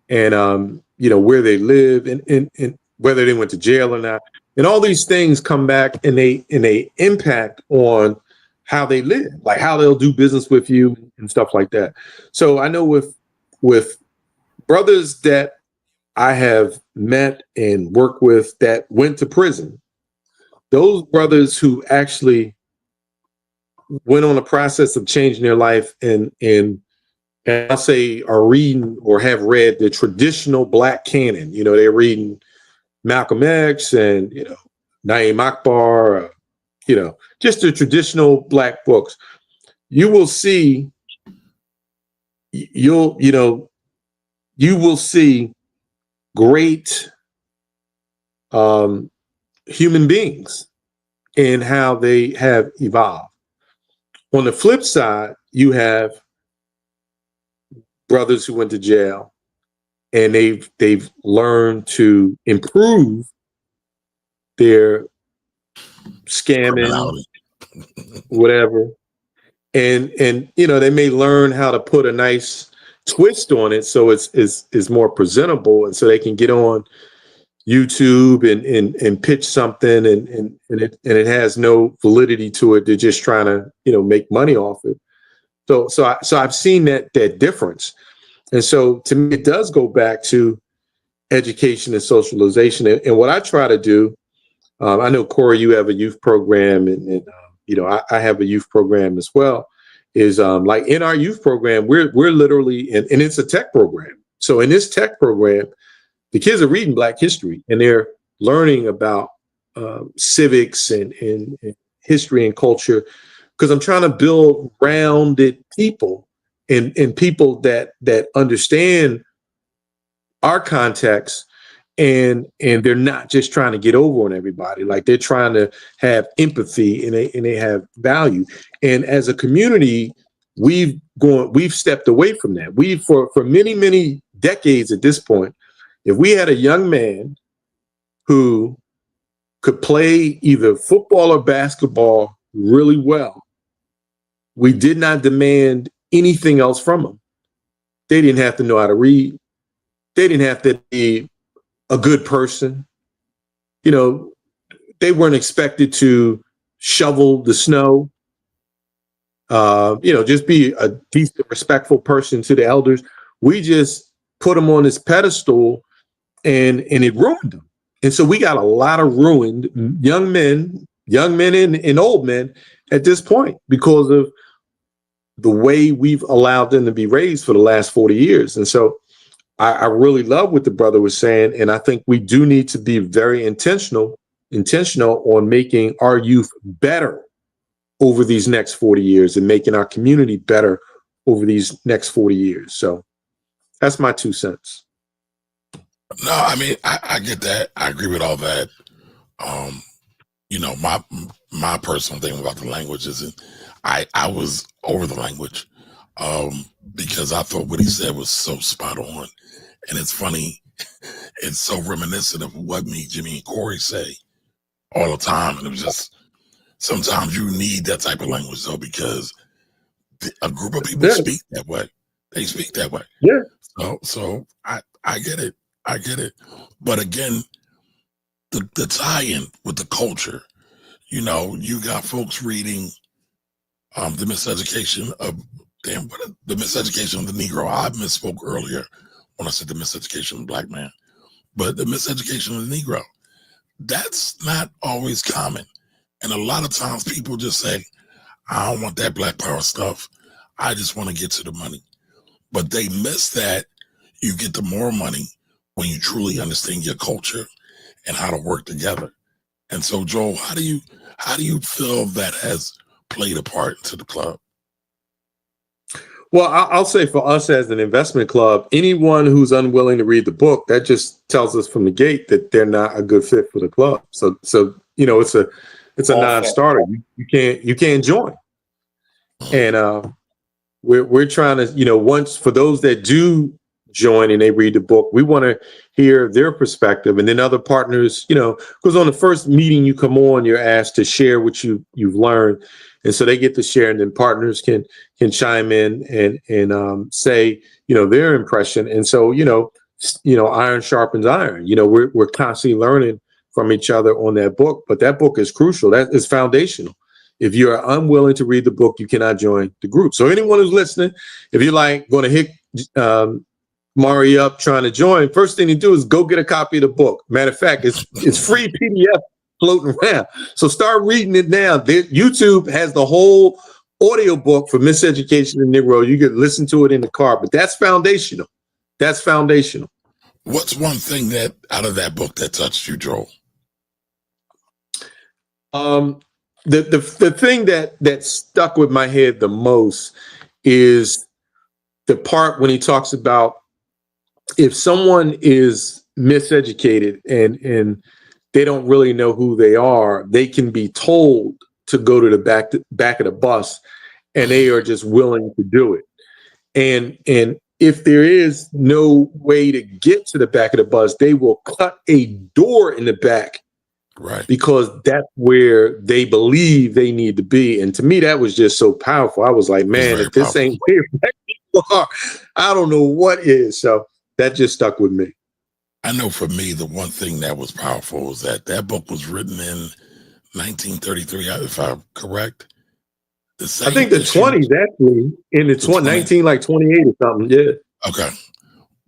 and where they live, and whether they went to jail or not, and all these things come back and they impact on how they live, like how they'll do business with you and stuff like that. So I know with brothers that I have met and worked with that went to prison, those brothers who actually went on a process of changing their life and I'll say are reading or have read the traditional Black canon. They're reading Malcolm X and Naeem Akbar, just the traditional Black books. You will see you will see great human beings in how they have evolved. On the flip side, you have brothers who went to jail and they've learned to improve their scamming, whatever. And they may learn how to put a nice twist on it so it's more presentable, and so they can get on YouTube and pitch something and it has no validity to it. They're just trying to make money off it. So I've seen that difference, and so to me it does go back to education and socialization. And what I try to do, I know Corey, you have a youth program, and I have a youth program as well. Is like in our youth program, we're literally and it's a tech program. So in this tech program, the kids are reading Black history and they're learning about civics and history and culture, because I'm trying to build rounded people and people that understand our context, and they're not just trying to get over on everybody. Like they're trying to have empathy and they have value. And as a community, we've stepped away from that. For many decades at this point, if we had a young man who could play either football or basketball really well, we did not demand anything else from them. They didn't have to know how to read. They didn't have to be a good person. They weren't expected to shovel the snow, just be a decent, respectful person to the elders. We just put them on this pedestal and it ruined them. And so we got a lot of ruined young men and old men at this point because of the way we've allowed them to be raised for the last 40 years. And so I really love what the brother was saying. And I think we do need to be very intentional on making our youth better over these next 40 years and making our community better over these next 40 years. So that's my 2 cents. No, I mean, I get that. I agree with all that. Um, my personal thing about the language isn't I was over the language because I thought what he said was so spot on. And it's funny, it's so reminiscent of what me, Jimmy, and Corey say all the time. And it was just sometimes you need that type of language though, because a group of people Yeah. speak that way. They speak that way. Yeah. So I get it. I get it. But again, the tie-in with the culture, you got folks reading the miseducation of the miseducation of the Negro. I misspoke earlier when I said the miseducation of the black man, but the miseducation of the Negro. That's not always common, and a lot of times people just say, "I don't want that black power stuff. I just want to get to the money." But they miss that you get the more money when you truly understand your culture and how to work together. And so, Joel, how do you feel that has played a part into the club? Well, I'll say for us as an investment club, anyone who's unwilling to read the book, that just tells us from the gate that they're not a good fit for the club. So it's a All non-starter. You can't join. And we're trying to, once for those that do join and they read the book, we want to hear their perspective, and then other partners, because on the first meeting you come on, you're asked to share what you've learned, and so they get to share, and then partners can chime in and say their impression, and so iron sharpens iron. We're constantly learning from each other on that book, but that book is crucial. That is foundational. If you are unwilling to read the book, you cannot join the group. So anyone who's listening, if you're going to hit Mari up trying to join, first thing to do is go get a copy of the book. Matter of fact, it's free PDF floating around. So start reading it now. YouTube has the whole audio book for Miseducation in Negro. You can listen to it in the car, but that's foundational. That's foundational. What's one thing that out of that book that touched you, Joel? The thing that stuck with my head the most is the part when he talks about if someone is miseducated and they don't really know who they are, they can be told to go to the back of the bus, and they are just willing to do it. And if there is no way to get to the back of the bus, they will cut a door in the back. Right. Because that's where they believe they need to be. And to me, that was just so powerful. I was like, man, if this ain't where black people are, I don't know what is. So that just stuck with me. I know for me, the one thing that was powerful was that book was written in 1933, if I'm correct. I think the 20s, actually, in the 19, like 28 or something. Yeah. Okay.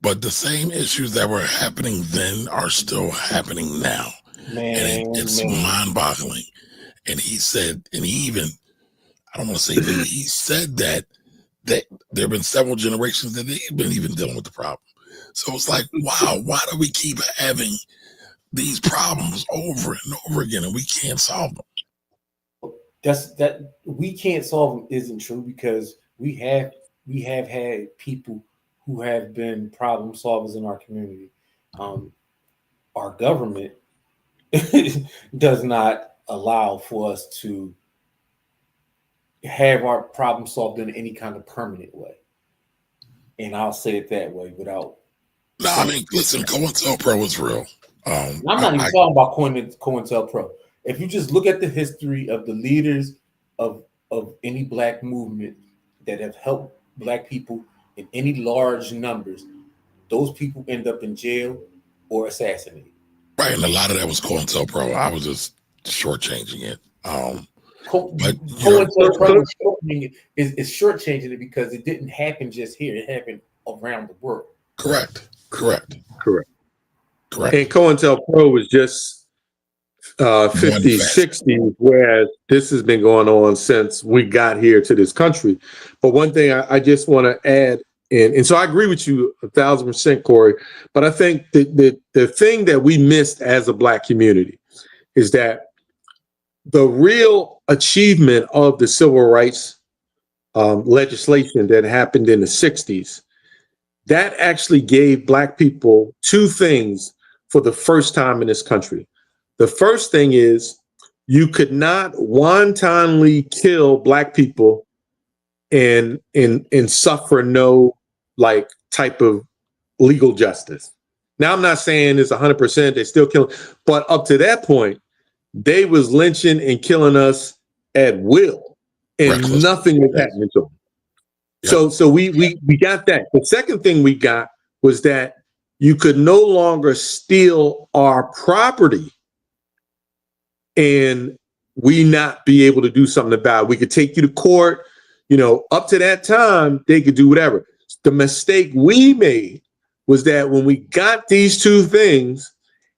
But the same issues that were happening then are still happening now. And it's mind-boggling. And he said, and he even, I don't want to say that, he said that there have been several generations that they've been even dealing with the problem. So it's like, wow, why do we keep having these problems over and over again and we can't solve them? That we can't solve them isn't true, because we have had people who have been problem solvers in our community. Our government does not allow for us to have our problem solved in any kind of permanent way. And I'll say it that way without. No, I mean, listen, COINTELPRO is real. I'm not even talking about COINTELPRO. If you just look at the history of the leaders of any black movement that have helped black people in any large numbers, those people end up in jail or assassinated. Right, and a lot of that was COINTELPRO. I was just shortchanging it. But COINTELPRO is shortchanging it because it didn't happen just here; it happened around the world. Correct. And COINTELPRO was just 50s, 60s, whereas this has been going on since we got here to this country. But one thing I just want to add, and so I agree with you 1,000%, Corey, but I think that the thing that we missed as a black community is that the real achievement of the civil rights legislation that happened in the 60s, that actually gave Black people two things for the first time in this country. The first thing is you could not wantonly kill Black people and suffer no like type of legal justice. Now, I'm not saying it's 100%, they still killing, but up to that point, they was lynching and killing us at will, and Reckless. nothing was happening to them. So we got that. The second thing we got was that you could no longer steal our property and we not be able to do something about it. We could take you to court. You know, up to that time, they could do whatever. The mistake we made was that when we got these two things,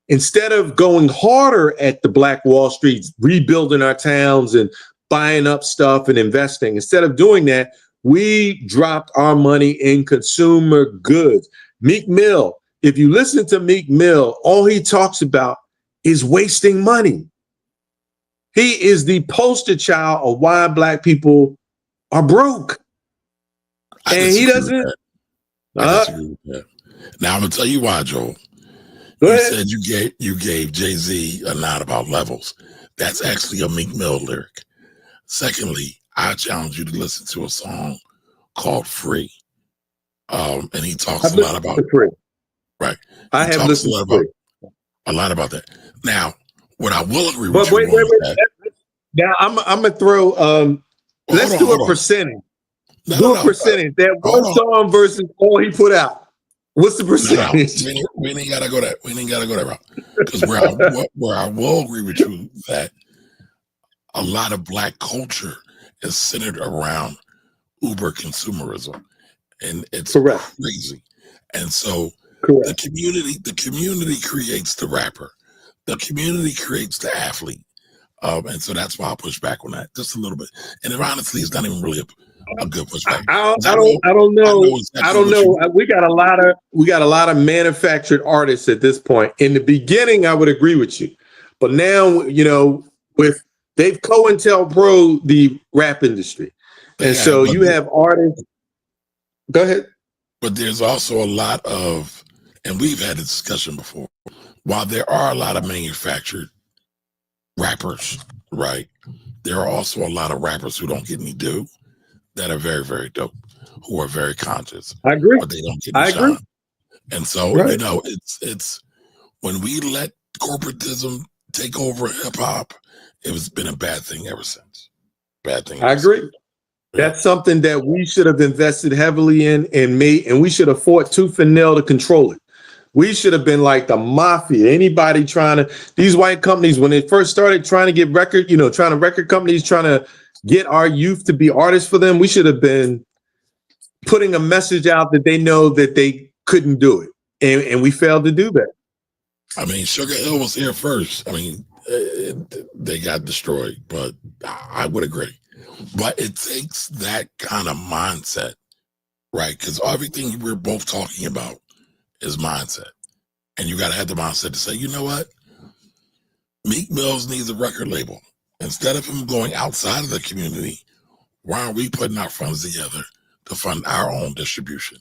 instead of going harder at the Black Wall Street, rebuilding our towns and buying up stuff and investing, instead of doing that, we dropped our money in consumer goods. Meek Mill, if you listen to Meek Mill, all he talks about is wasting money. He is the poster child of why Black people are broke. And he doesn't. I disagree with that. Now I'm gonna tell you why, Joel. Go You ahead. said you gave Jay-Z a nod about levels. That's actually a Meek Mill lyric. Secondly, I challenge you to listen to a song called "Free," and he talks a lot about Free. right. I have listened to Free. A lot about that. Now, what I will agree with But you wait. on is that, Now I'm gonna throw. Let's do a percentage. Do a percentage. That one song versus all he put out. What's the percentage? We ain't gotta go that. We ain't gotta go that route. Because where I will agree with you that a lot of Black culture is centered around uber consumerism, and it's Correct. crazy. And so Correct. the community creates the rapper, the community creates the athlete, and so that's why I push back on that just a little bit. And honestly, it's not even really a good pushback. I don't know. We got a lot of manufactured artists at this point. In the beginning, I would agree with you, but now with they've COINTELPRO the rap industry, and so you have artists. Go ahead. But there's also a lot of, and we've had a discussion before. While there are a lot of manufactured rappers, right? There are also a lot of rappers who don't get any due, that are very, very dope, who are very conscious. I agree. But they don't get any shine. And so, it's when we let corporatism take over hip hop, it's been a bad thing ever since. Bad thing. I agree. That's something that we should have invested heavily in and we should have fought tooth and nail to control it. We should have been like the mafia. Anybody these white companies, when they first started trying to get record companies trying to get our youth to be artists for them, we should have been putting a message out that they know that they couldn't do it. And we failed to do that. I mean, Sugar Hill was here first. I mean, they got destroyed, but I would agree. But it takes that kind of mindset, right? Because everything we're both talking about is mindset. And you got to have the mindset to say, you know what? Meek Mills needs a record label. Instead of him going outside of the community, why aren't we putting our funds together to fund our own distribution?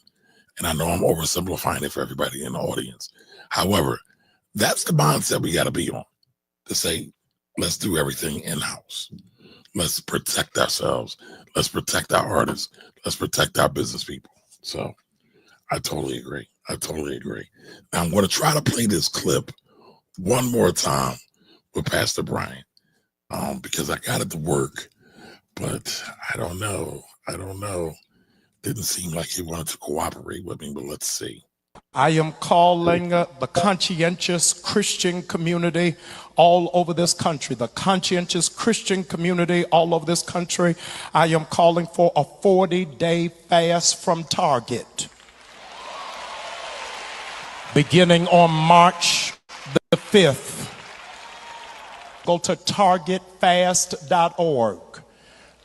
And I know I'm oversimplifying it for everybody in the audience. However, that's the mindset we got to be on, to say, let's do everything in-house. Let's protect ourselves. Let's protect our artists. Let's protect our business people. So I totally agree. Now I'm going to try to play this clip one more time with Pastor Brian, because I got it to work, but I don't know. Didn't seem like he wanted to cooperate with me, but let's see. I am calling the conscientious Christian community all over this country, the conscientious Christian community all over this country. I am calling for a 40-day fast from Target. Beginning on March the 5th. Go to targetfast.org.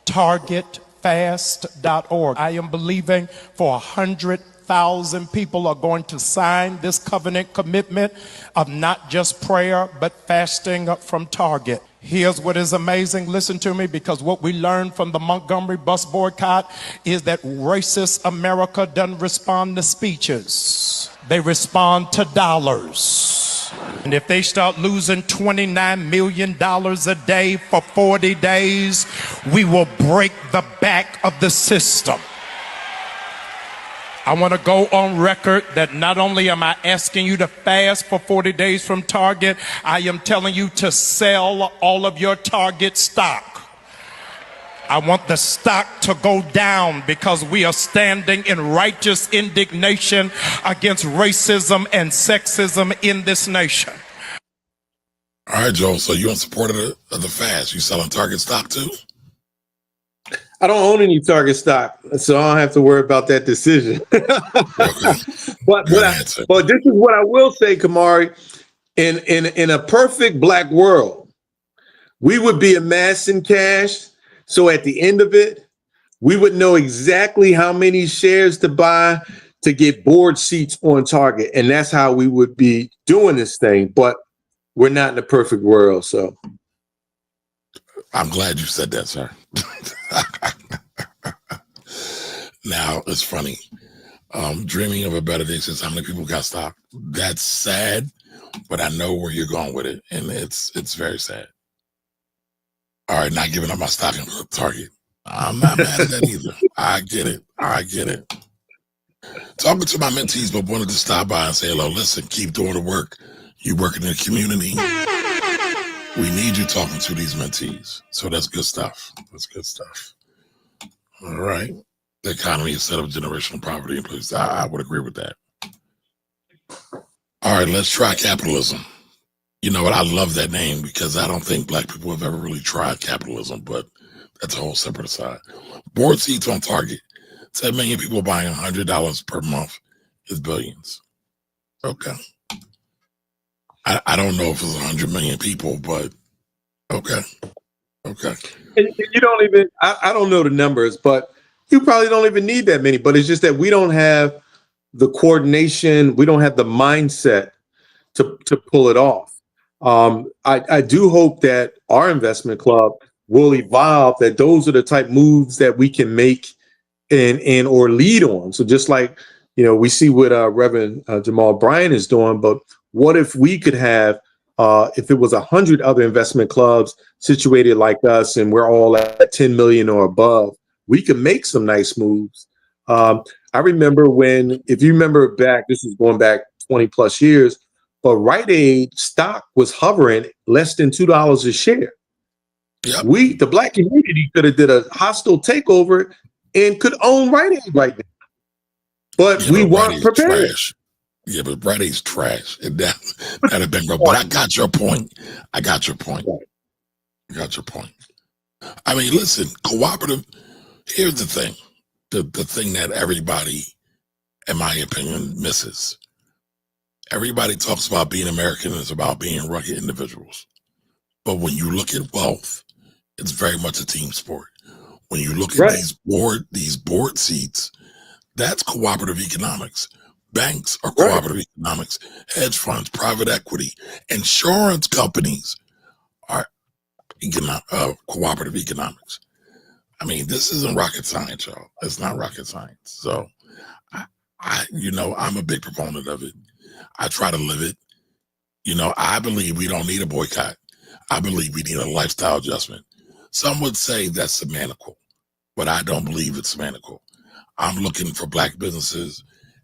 Targetfast.org. I am believing for 100,000 people are going to sign this covenant commitment of not just prayer, but fasting from Target. Here's what is amazing. Listen to me, because what we learned from the Montgomery bus boycott is that racist America doesn't respond to speeches. They respond to dollars. And if they start losing $29 million a day for 40 days, we will break the back of the system. I want to go on record that not only am I asking you to fast for 40 days from Target, I am telling you to sell all of your Target stock. I want the stock to go down because we are standing in righteous indignation against racism and sexism in this nation. All right, Joel. So you in support of the fast? You selling Target stock too? I don't own any Target stock, so I don't have to worry about that decision. But this is what I will say, Kamari. In a perfect black world, we would be amassing cash. So at the end of it, we would know exactly how many shares to buy to get board seats on Target. And that's how we would be doing this thing. But we're not in a perfect world. So I'm glad you said that, sir. Now, it's funny. Dreaming of a better day since how many people got stock. That's sad, but I know where you're going with it. And it's very sad. All right, not giving up my stock in Target. I'm not mad at that either. I get it. Talking to my mentees, but wanted to stop by and say hello. Listen, keep doing the work. You working in the community. We need you talking to these mentees. So that's good stuff. All right. The economy is set up generational poverty in place. I would agree with that. All right, let's try capitalism. You know what? I love that name because I don't think black people have ever really tried capitalism, but that's a whole separate aside. Board seats on Target. 10 million people buying $100 per month is billions. Okay. I don't know if it's 100 million people, but okay. And you don't even, I don't know the numbers, but you probably don't even need that many. But it's just that we don't have the coordination. We don't have the mindset to pull it off. I do hope that our investment club will evolve, that those are the type moves that we can make and or lead on. So just like, we see what Reverend Jamal Bryant is doing, but what if we could have, if it was 100 other investment clubs situated like us and we're all at 10 million or above, we could make some nice moves. I remember if you remember back, this is going back 20 plus years, but Rite Aid stock was hovering less than $2 a share. Yep. The black community could have did a hostile takeover and could own Rite Aid right now. But we weren't prepared. Trash. Yeah, but Rite Aid's trash. And that'd have been real. But I got your point. I mean, listen, cooperative. Here's the thing. The thing that everybody, in my opinion, misses. Everybody talks about being American is about being rugged individuals. But when you look at wealth, it's very much a team sport. When you look at these board seats, that's cooperative economics. Banks are cooperative economics. Hedge funds, private equity, insurance companies are cooperative economics. I mean, this isn't rocket science, y'all. It's not rocket science. So, I'm a big proponent of it. I try to live it. I believe we don't need a boycott. I believe we need a lifestyle adjustment. Some would say that's semantical, but I don't believe it's semantical. I'm looking for black businesses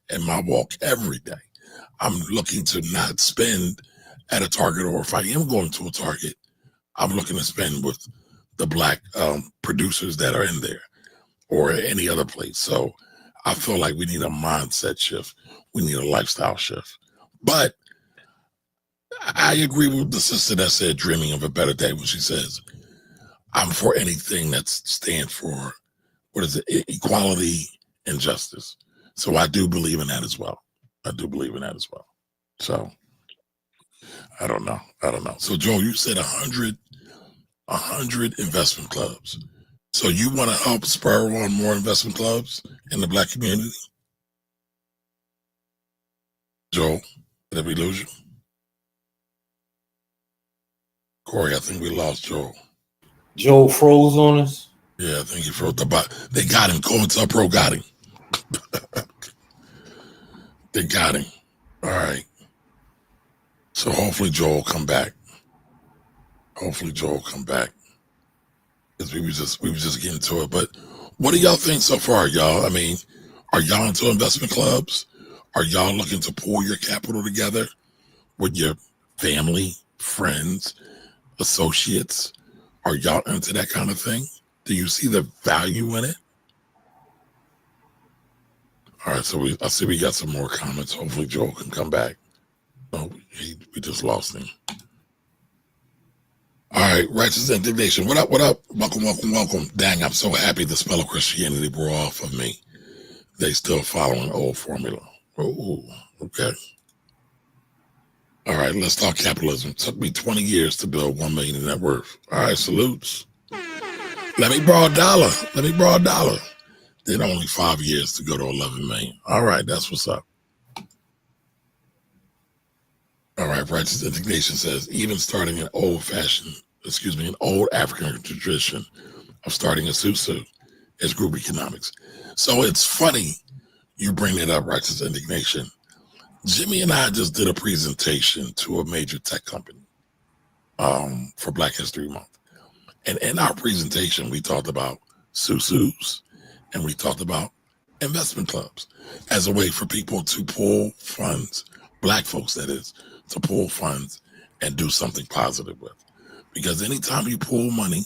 in my walk every day. I'm looking to not spend at a Target, or if I am going to a Target, I'm looking to spend with the black producers that are in there or any other place. So I feel like we need a mindset shift. We need a lifestyle shift. But I agree with the sister that said dreaming of a better day when she says, I'm for anything that stands for, equality and justice. So I do believe in that as well. So I don't know. So Joe, you said 100 investment clubs. So you want to help spur on more investment clubs in the black community? Joel, did we lose you? Corey, I think we lost Joel. Joe froze on us. Yeah, I think he froze the bot. They got him. Coinstar Pro got him. They got him. All right. So hopefully Joel will come back. Hopefully Joel will come back. Because we were just getting to it. But what do y'all think so far, y'all? I mean, are y'all into investment clubs? Are y'all looking to pool your capital together with your family, friends, associates? Are y'all into that kind of thing? Do you see the value in it? All right, so I see we got some more comments. Hopefully Joel can come back. Oh, we just lost him. All right, Righteous Indignation. What up, what up? Welcome, welcome, welcome. Dang, I'm so happy the spell of Christianity wore off of me. They still following old formula. Oh, okay. All right, let's talk capitalism. It took me 20 years to build 1 million in net worth. All right, salutes. Let me borrow a dollar. Let me borrow a dollar. Then only 5 years to go to 11 million. All right, that's what's up. All right, Righteous Indignation says, even starting an old African tradition of starting a susu is group economics. So it's funny you bring it up, Righteous Indignation. Jimmy and I just did a presentation to a major tech company for Black History Month. And in our presentation, we talked about susus and we talked about investment clubs as a way for people to pull funds, Black folks that is, to pull funds and do something positive with. Because anytime you pull money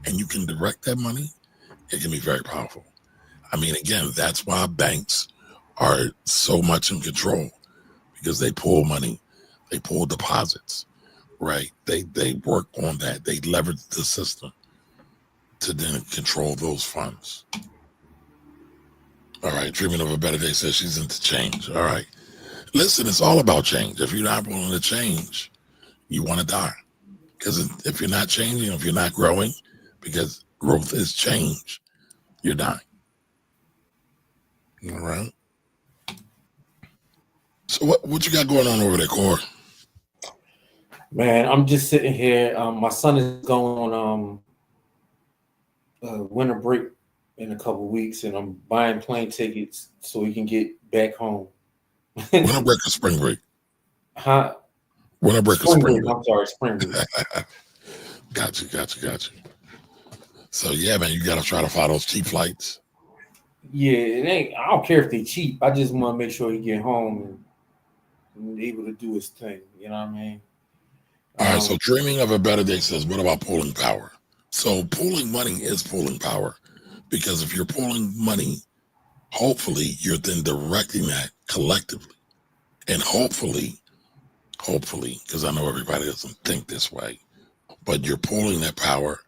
and you can direct that money, it can be very powerful. I mean, again, that's why banks are so much in control, because they pull money, they pull deposits, right? They work on that. They leverage the system to then control those funds. All right, Dreaming of a Better Day says she's into change. All right. Listen, it's all about change. If you're not willing to change, you want to die. Because if you're not changing, if you're not growing, because growth is change, you're dying. All right. So what you got going on over there, Corey? Man, I'm just sitting here. My son is going on winter break in a couple of weeks, and I'm buying plane tickets so he can get back home. Winter break or spring break? Huh? Winter break or spring break? I'm sorry, spring break. Got you. So yeah, man, you got to try to find those cheap flights. Yeah, it ain't. I don't care if they cheap. I just want to make sure he get home and able to do his thing. You know what I mean? All right. So Dreaming of a Better Day says, what about pooling power? So pooling money is pooling power, because if you're pooling money, hopefully you're then directing that collectively, and hopefully, because I know everybody doesn't think this way, but you're pooling that power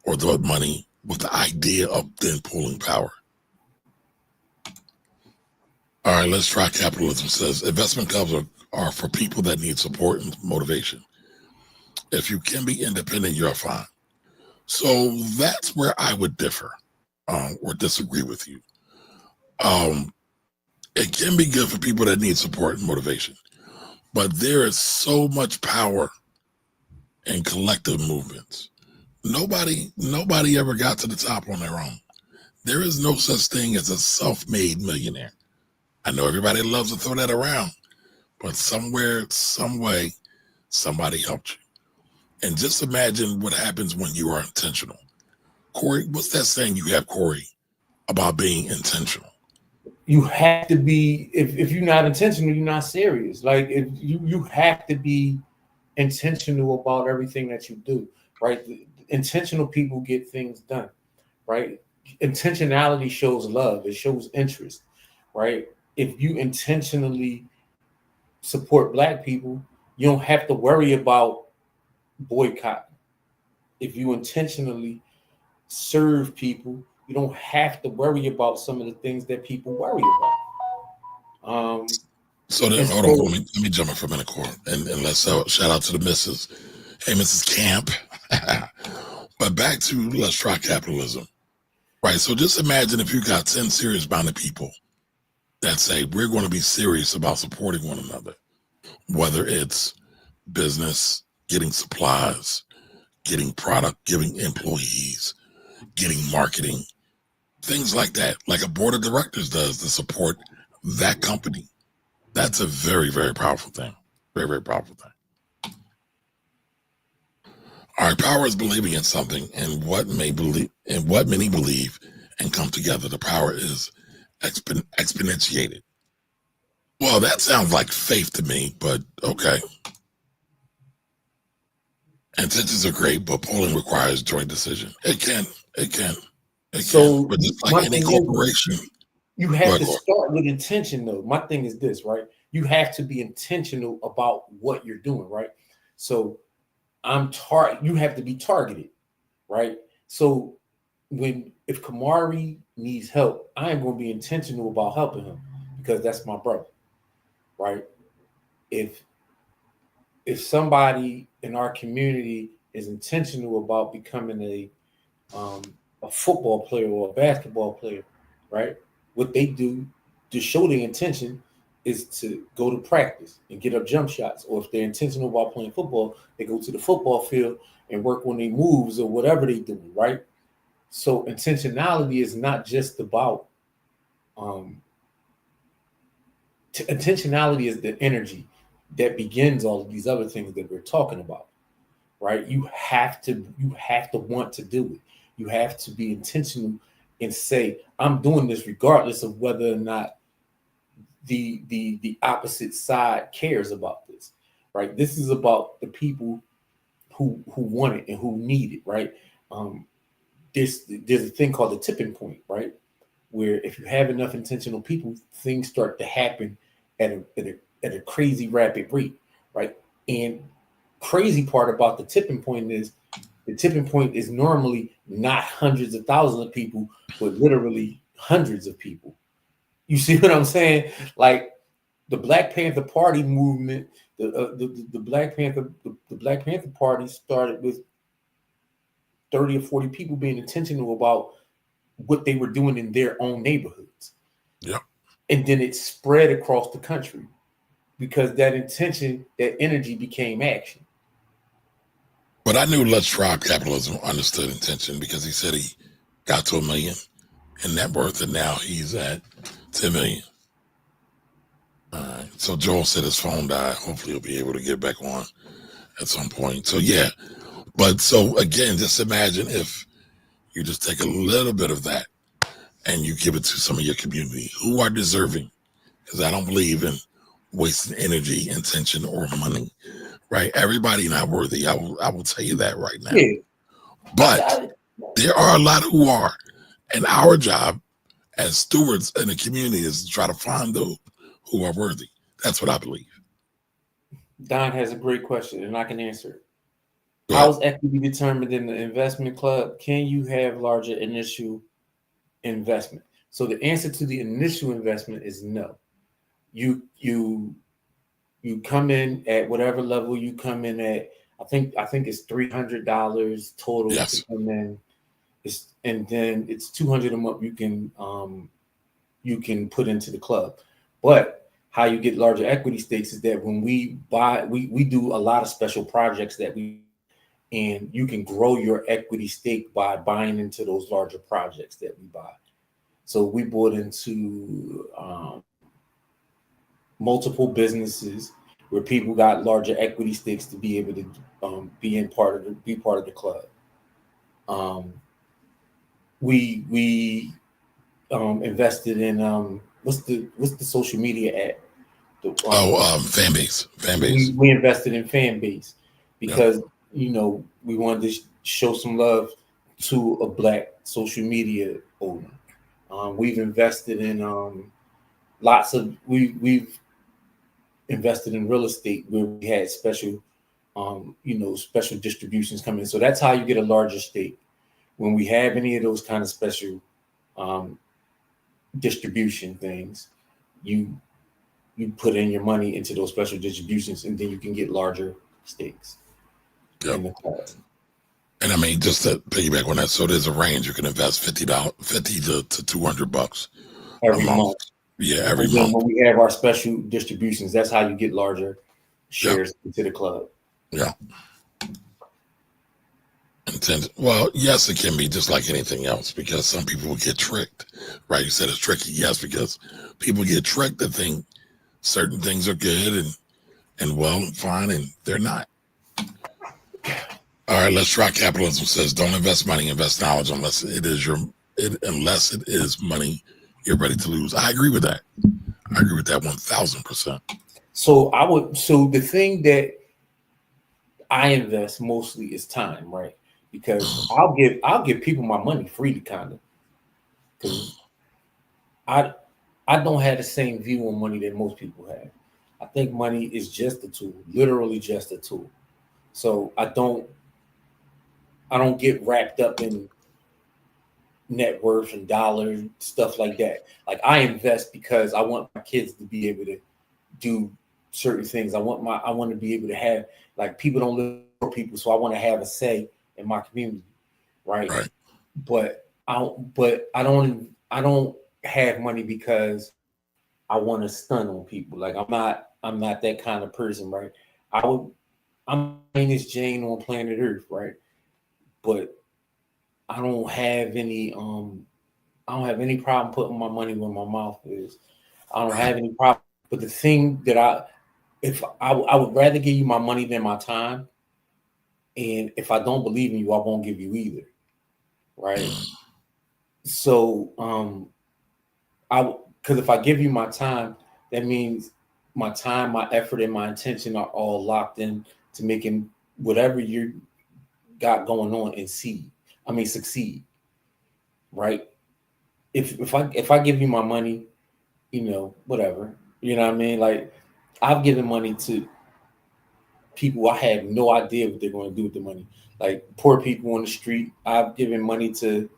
or the money with the idea of then pooling power. All right, let's try capitalism. Says investment clubs are for people that need support and motivation. If you can be independent, you're fine. So that's where I would differ or disagree with you. It can be good for people that need support and motivation, but there is so much power in collective movements. Nobody ever got to the top on their own. There is no such thing as a self-made millionaire. I know everybody loves to throw that around, but somewhere, some way, somebody helped you. And just imagine what happens when you are intentional. Corey, what's that saying you have, Corey, about being intentional? You have to be. If you're not intentional, you're not serious. Like if you have to be intentional about everything that you do. Right? Intentional people get things done. Right? Intentionality shows love. It shows interest. Right? If you intentionally support Black people, you don't have to worry about boycott. If you intentionally serve people, you don't have to worry about some of the things that people worry about. So then, hold on, let me jump in for a minute, Corey, and let's shout out to the missus. Hey, Mrs. Camp. But back to let's try capitalism. Right, so just imagine if you got 10 serious-minded people that say we're going to be serious about supporting one another, whether it's business, getting supplies, getting product, giving employees, getting marketing, things like that, like a board of directors does to support that company. That's a very, very powerful thing. Very, very powerful thing. All right, power is believing in something and what many believe and come together. The power is exponentiated. Well, that sounds like faith to me, but okay. Intentions are great, but polling requires joint decision. It can. So But just my like any thing is, corporation, you Go have ahead, to Corey. start with intention, though. My thing is this, right? You have to be intentional about what you're doing, right? So you have to be targeted, right? So if Kamari needs help, I am going to be intentional about helping him because that's my brother, right? If somebody in our community is intentional about becoming a football player or a basketball player, right? What they do to show their intention is to go to practice and get up jump shots. Or if they're intentional about playing football, they go to the football field and work on their moves or whatever they do, right? So intentionality is not just about intentionality is the energy that begins all of these other things that we're talking about, right? You have to want to do it. You have to be intentional and say, I'm doing this regardless of whether or not the opposite side cares about this, right? This is about the people who want it and who need it, right? There's a thing called the tipping point, right? Where if you have enough intentional people, things start to happen at a crazy rapid rate, right? And crazy part about the tipping point is normally not hundreds of thousands of people, but literally hundreds of people. You see what I'm saying? Like the Black Panther Party movement, the Black Panther Party started with 30 or 40 people being intentional about what they were doing in their own neighborhoods. Yep. And then it spread across the country because that intention, that energy became action. But I knew Les Schwab Capitalism understood intention because he said he got to $1 million in net worth and now he's at 10 million. All right. So Joel said his phone died. Hopefully he'll be able to get back on at some point. So yeah. But so again, just imagine if you just take a little bit of that and you give it to some of your community who are deserving. Because I don't believe in wasting energy, intention, or money. Right? Everybody not worthy. I will tell you that right now. Yeah. But there are a lot who are. And our job as stewards in the community is to try to find those who are worthy. That's what I believe. Don has a great question and I can answer it. Go ahead. How is equity determined in the investment club? Can you have larger initial investment? So the answer to the initial investment is no. You come in at whatever level you come in at. I think it's $300 total Yes. to come in. And then it's $200 a month you can put into the club. But how you get larger equity stakes is that when we buy, we do a lot of special projects and you can grow your equity stake by buying into those larger projects that we buy. So we bought into multiple businesses where people got larger equity stakes to be able to be part of the club. We invested in what's the social media app? Fanbase. We invested in Fanbase because we wanted to show some love to a Black social media owner. We've invested in we've invested in real estate where we had special special distributions come in. So that's how you get a larger stake. When we have any of those kind of special distribution things, you put in your money into those special distributions, and then you can get larger stakes. Yep. And I mean, just to piggyback on that, so there's a range. You can invest $50 to $200 every month. Yeah, every month. When we have our special distributions, that's how you get larger shares into the club. Yeah. Well, yes, it can be just like anything else because some people will get tricked, right? You said it's tricky, yes, because people get tricked to think certain things are good and well and fine, and they're not. All right, let's try capitalism. Says don't invest money, invest knowledge unless it is money you're ready to lose. I agree with that. I agree with that 1,000%. So the thing that I invest mostly is time, right? Because I'll give people my money freely, kind of, because I don't have the same view on money that most people have. I think money is just a tool, literally just a tool. So I don't get wrapped up in net worth and dollars, stuff like that. Like I invest because I want my kids to be able to do certain things. I want to be able to have, like, people don't live for people, so I want to have a say in my community, right? Right. But I don't have money because I want to stun on people. Like I'm not that kind of person, right? I'm Miss Jane on planet Earth, right? But I don't have any problem putting my money where my mouth is. I don't have any problem. But the thing that I would rather give you my money than my time. And if I don't believe in you, I won't give you either. Right. So because if I give you my time, that means my time, my effort, and my intention are all locked in to making whatever you got going on and succeed. Right. If I give you my money, whatever, you know what I mean? Like I've given money to people I have no idea what they're going to do with the money. Like poor people on the street. I've given money to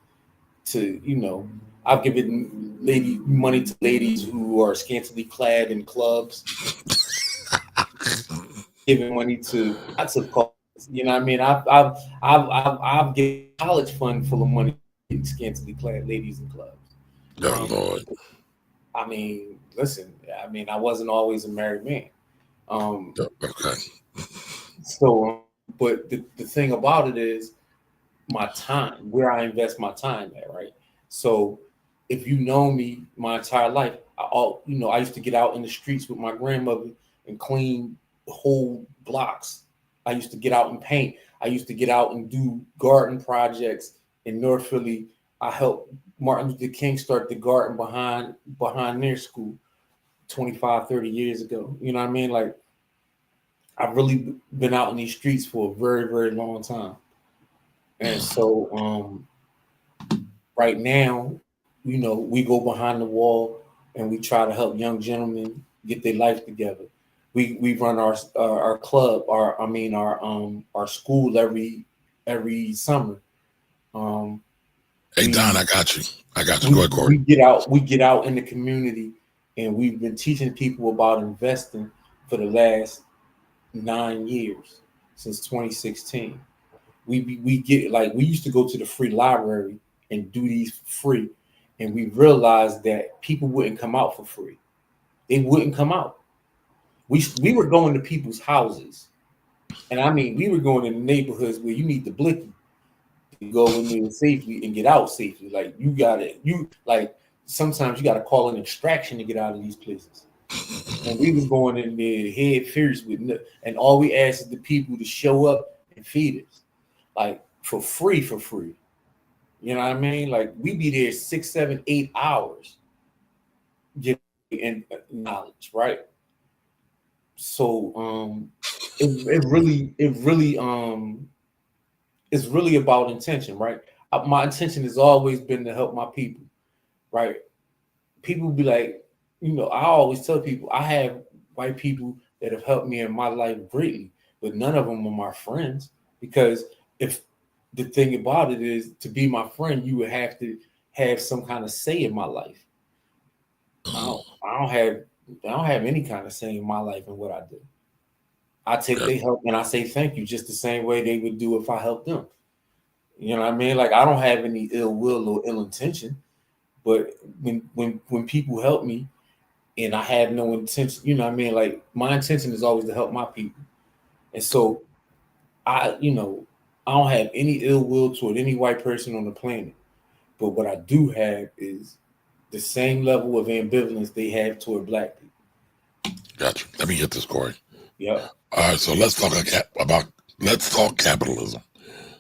I've given money to ladies who are scantily clad in clubs. Giving money to lots of causes. You know what I mean? I've given a college fund full of money to scantily clad ladies in clubs. Oh, Lord. I mean, listen. I mean, I wasn't always a married man. Okay. So, but the thing about it is my time, where I invest my time at, right? So, if you know me my entire life, I used to get out in the streets with my grandmother and clean whole blocks. I used to get out and paint. I used to get out and do garden projects in North Philly. I helped Martin Luther King start the garden behind their school 25, 30 years ago. You know what I mean? Like, I've really been out in these streets for a very, very long time. And so right now, we go behind the wall and we try to help young gentlemen get their life together. We run our club, our school every summer. Hey, Don, I got you. Go ahead, Corey. We get out in the community, and we've been teaching people about investing for the last 9 years, since 2016. We used to go to the free library and do these for free, and we realized that people wouldn't come out for free. They wouldn't come out. We were going to people's houses, and I mean, we were going in the neighborhoods where you need the blicky to go in there safely and get out safely. Like sometimes you got to call an extraction to get out of these places. And we was going in there head first and all we asked is the people to show up and feed us, like for free. You know what I mean? Like we be there 6, 7, 8 hours getting knowledge, right? So it's really about intention, right? My intention has always been to help my people, right? People be like, I always tell people I have white people that have helped me in my life greatly, but none of them are my friends, because if the thing about it is, to be my friend, you would have to have some kind of say in my life. I don't have any kind of say in my life and what I do. I take their help and I say thank you just the same way they would do if I helped them. You know what I mean? Like I don't have any ill will or ill intention, but when people help me and I have no intention, you know what I mean? Like my intention is always to help my people. And so I don't have any ill will toward any white person on the planet. But what I do have is the same level of ambivalence they have toward black people. Gotcha. Let me get this, Corey. Yep. All right, so let's talk let's talk capitalism.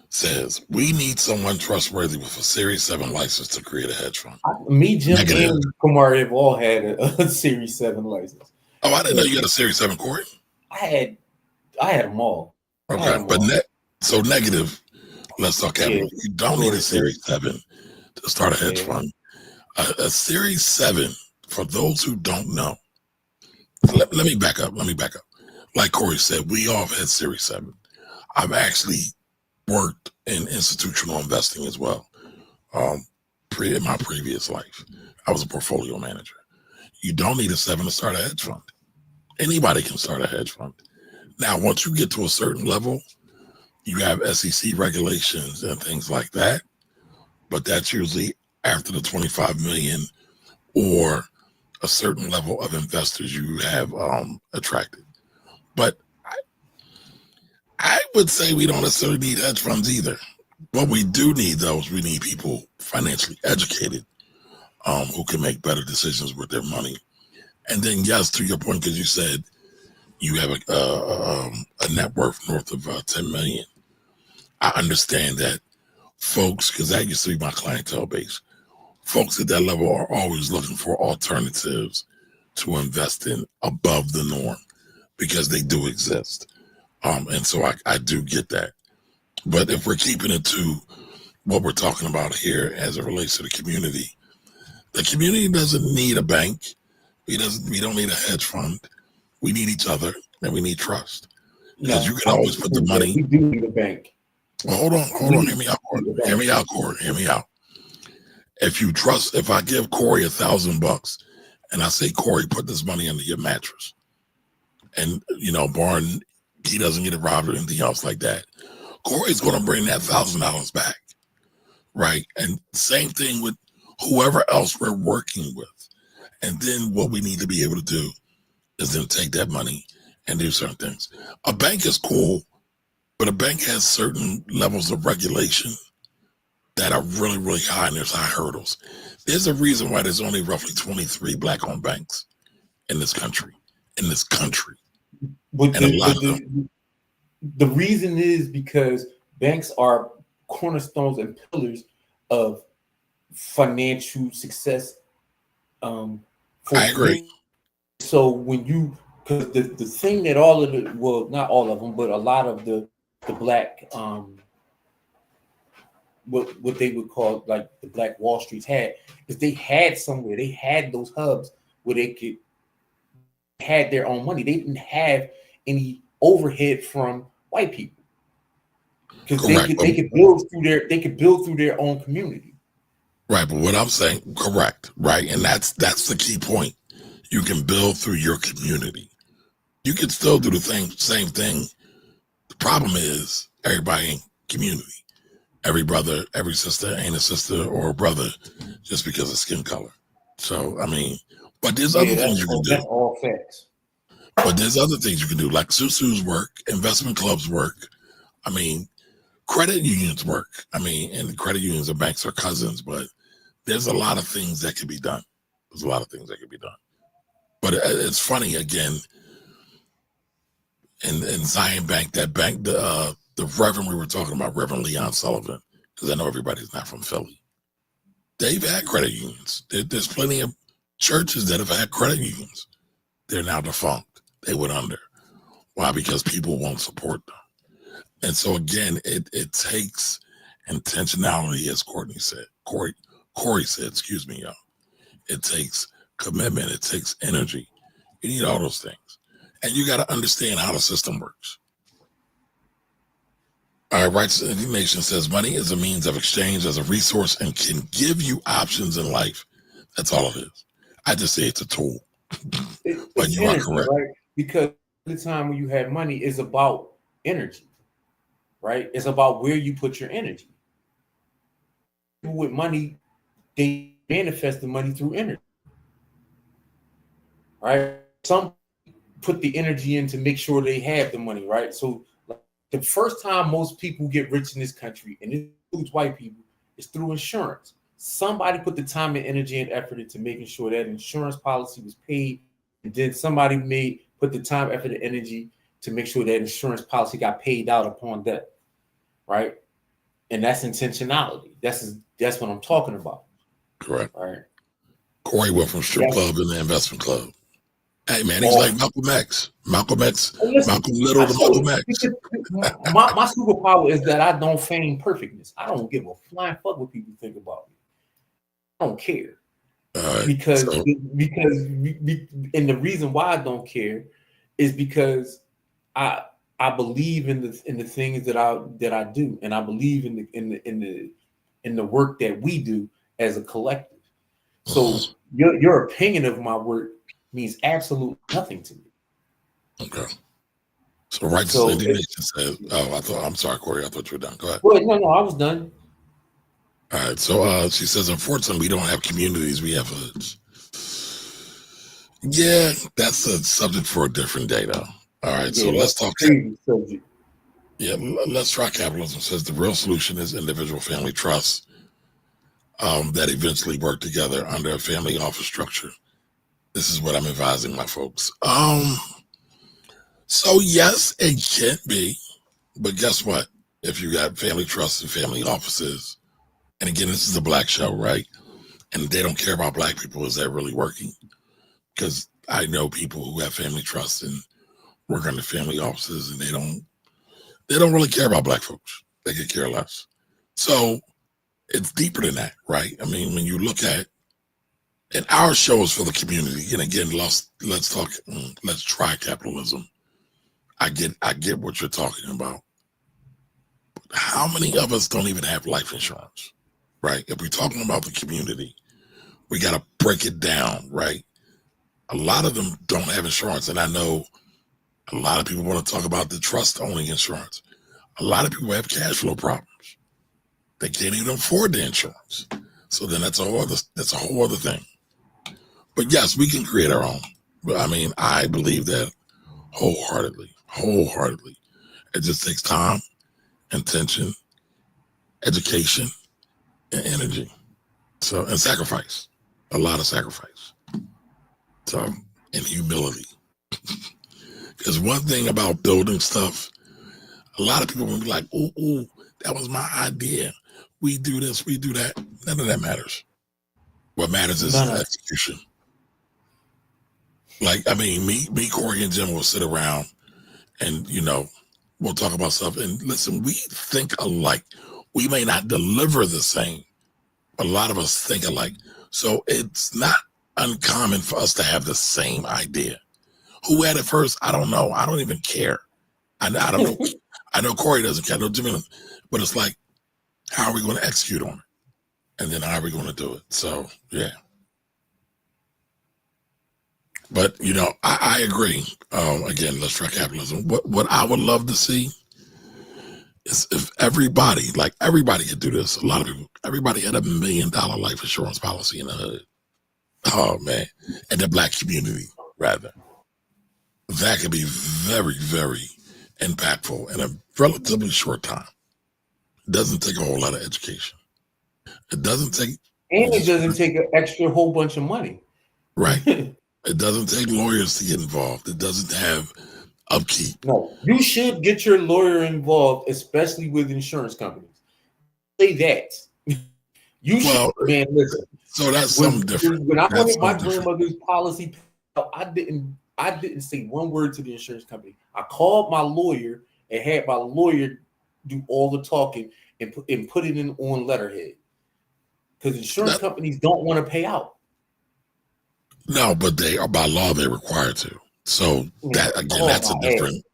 Says we need someone trustworthy with a Series 7 license to create a hedge fund. Me, Jim, Negative. and Kumar have all had a Series 7 license. Oh, I didn't know you had a Series 7, Corey. I had them all. Okay, but so negative. Let's talk capital. Yeah. You don't need a Series 7 to start a hedge fund. A Series 7, for those who don't know, let me back up. Like Corey said, we all have had Series 7. I've actually worked in institutional investing as well. In my previous life, I was a portfolio manager. You don't need a 7 to start a hedge fund. Anybody can start a hedge fund. Now, once you get to a certain level, you have SEC regulations and things like that, but that's usually after the 25 million or a certain level of investors you have attracted. But I would say we don't necessarily need hedge funds either. What we do need, though, is we need people financially educated who can make better decisions with their money. And then, yes, to your point, because you said you have a net worth north of 10 million. I understand that folks, because that used to be my clientele base, folks at that level are always looking for alternatives to invest in above the norm because they do exist. And so I do get that. But if we're keeping it to what we're talking about here as it relates to the community doesn't need a bank. We don't need a hedge fund. We need each other and we need trust. Because you can always put the money. We do need a bank. Well, hold on. Hear me out, Corey. Hear me out. If I give Corey $1,000 and I say, Corey, put this money under your mattress, and barring he doesn't get robbed or anything else like that, Corey's going to bring that $1,000 back, right? And same thing with whoever else we're working with. And then what we need to be able to do is then take that money and do certain things. A bank is cool, but a bank has certain levels of regulation that are really, really high, and there's high hurdles. There's a reason why there's only roughly 23 black-owned banks in this country. But the reason is because banks are cornerstones and pillars of financial success. I agree. So because the thing that not all of them, but a lot of the black what they would call like the Black Wall Streets had is they had those hubs where they could had their own money. They didn't have any overhead from white people because they could build through their own community. Right, but what I'm saying, correct, right, and that's the key point. You can build through your community. You can still do the same thing. The problem is everybody ain't community. Every brother, every sister ain't a sister or a brother just because of skin color. So, but there's other things you can do. That's all facts. But there's other things you can do, like Susu's work, investment clubs work. Credit unions work. And credit unions and banks are cousins, but there's a lot of things that can be done. But it's funny, again, in Zion Bank, the Reverend we were talking about, Reverend Leon Sullivan, because I know everybody's not from Philly. They've had credit unions. There's plenty of churches that have had credit unions. They're now defunct. They went under. Why? Because people won't support them. And so again, it takes intentionality, as Corey said, excuse me, y'all. It takes commitment. It takes energy. You need all those things. And you got to understand how the system works. All right, Righteous Indignation says money is a means of exchange as a resource and can give you options in life. That's all it is. I just say it's a tool. But you are correct. Right? Because the time when you have money is about energy, right? It's about where you put your energy. People with money, they manifest the money through energy, right? Some put the energy in to make sure they have the money, right? So like the first time most people get rich in this country, and it includes white people, is through insurance. Somebody put the time and energy and effort into making sure that insurance policy was paid, and then somebody put the time, effort, and energy to make sure that insurance policy got paid out upon death, right? And that's intentionality. That's what I'm talking about. Correct. Right. Corey went from strip club in the investment club. Hey man, he's like Malcolm X. Malcolm Little to Malcolm X. My superpower is that I don't feign perfectness. I don't give a flying fuck what people think about me. I don't care. Because and the reason why I don't care is because I believe in the things that I do, and I believe in the work that we do as a collective. So your opinion of my work means absolutely nothing to me. Okay. So Righteous Indignation says, I'm sorry, Corey, I thought you were done. Go ahead. Well, no, I was done. All right. So she says, unfortunately, we don't have communities, we have hoods. Yeah, that's a subject for a different day, though. All right. So let's talk. Yeah, Let's Try Capitalism says the real solution is individual family trusts that eventually work together under a family office structure. This is what I'm advising my folks. So yes, it can be, but guess what? If you got family trusts and family offices, and again, this is a black show, right? And they don't care about black people. Is that really working? Because I know people who have family trusts and work under family offices, and they don't really care about black folks. They could care less. So it's deeper than that, right? I mean, when you look at, and our show is for the community. And again, let's try capitalism. I get what you're talking about. But how many of us don't even have life insurance, right? If we're talking about the community, we got to break it down, right? A lot of them don't have insurance. And I know a lot of people want to talk about the trust owning insurance. A lot of people have cash flow problems. They can't even afford the insurance. So then that's a whole other thing. But yes, we can create our own. But I mean, I believe that wholeheartedly. It just takes time, intention, education, and energy. So, and sacrifice. A lot of sacrifice. So, and humility. Because one thing about building stuff, a lot of people will be like, ooh, that was my idea. We do this, we do that. None of that matters. What matters is execution. Like, I mean, me, Corey, and Jim will sit around and, we'll talk about stuff. And listen, we think alike. We may not deliver the same. A lot of us think alike. So it's not uncommon for us to have the same idea. Who had it first? I don't know. I don't even care. I don't know. I know Corey doesn't care. I know Jimmy doesn't. But it's like, how are we going to execute on it? And then how are we going to do it? So, yeah. But, I agree. Again, let's try capitalism. What I would love to see is if everybody could do this. A lot of people, everybody had $1 million life insurance policy in the hood. Oh, man. And the black community, rather. That could be very, very impactful in a relatively short time. It doesn't take a whole lot of education. It doesn't take an extra whole bunch of money. Right. It doesn't take lawyers to get involved. It doesn't have upkeep. No, you should get your lawyer involved, especially with insurance companies. Say that. Should, man, listen. So that's something different. When I wanted my grandmother's policy, I didn't say one word to the insurance company. I called my lawyer and had my lawyer do all the talking and put it in on letterhead. Because insurance companies don't want to pay out. No, but they are, by law, they're required to. So that again, that's a different.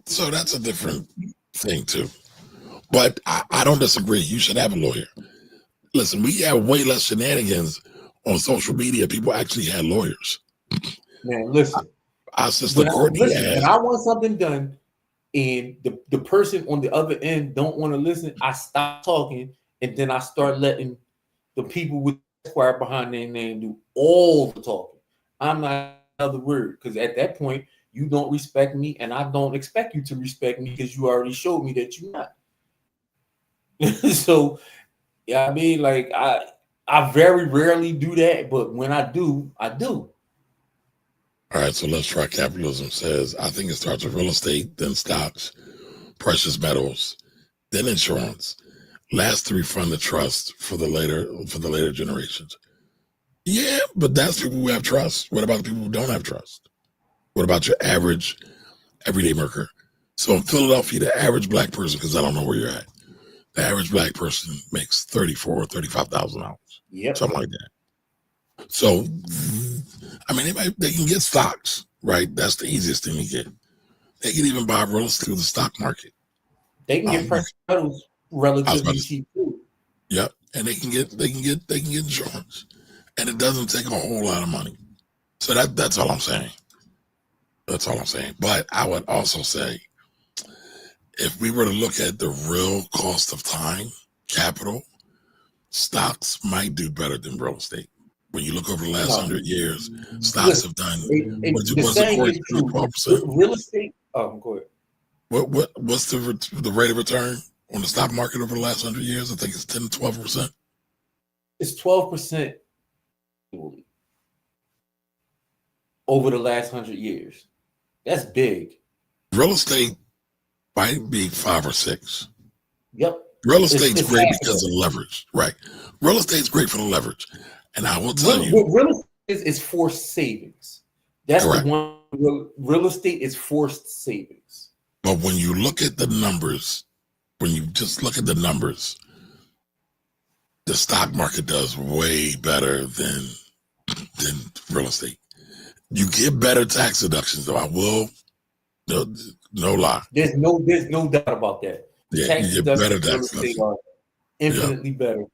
So that's a different thing too. But I don't disagree. You should have a lawyer. Listen, we have way less shenanigans on social media. People actually had lawyers. Man, listen. Our sister Courtney when I want something done, and the person on the other end don't want to listen, I stop talking, and then I start letting the people with behind their name do all the talking. I'm not another word, because at that point You don't respect me, and I don't expect you to respect me because you already showed me that you're not. So, yeah, I mean, like I very rarely do that, but when I do, I do. All right, so let's try capitalism. Says, I think it starts with real estate, then stocks, precious metals, then insurance. Last to refund the trust for the later generations. Yeah, but that's people who have trust. What about the people who don't have trust? What about your average everyday worker? So in Philadelphia, the average black person, because I don't know where you're at, the average black person makes $34,000 or $35,000, Yep. something like that. So, I mean, they can get stocks, right? That's the easiest thing to get. They can even buy real estate through the stock market. They can get precious metals relatively cheap too. Yep, and they can get insurance, and it doesn't take a whole lot of money. So that's all I'm saying. That's all I'm saying. But I would also say, if we were to look at the real cost of time, capital, stocks might do better than real estate. When you look over the last 100 years, stocks have done. The saying is true. 12%. Real estate. Oh, go ahead. What's the rate of return on the stock market over the last 100 years? I think it's 10 to 12%. It's 12% over the last 100 years. That's big. Real estate might be 5 or 6. Yep. Real estate's great because of leverage, right? Real estate's great for the leverage, and I will tell you, real estate is forced savings. That's correct. the one. Real estate is forced savings. But when you look at the numbers, when you just look at the numbers, the stock market does way better than real estate. You get better tax deductions, though. I will, no lie. There's no doubt about that. Yeah, Tax you get better deductions tax deductions. are infinitely better.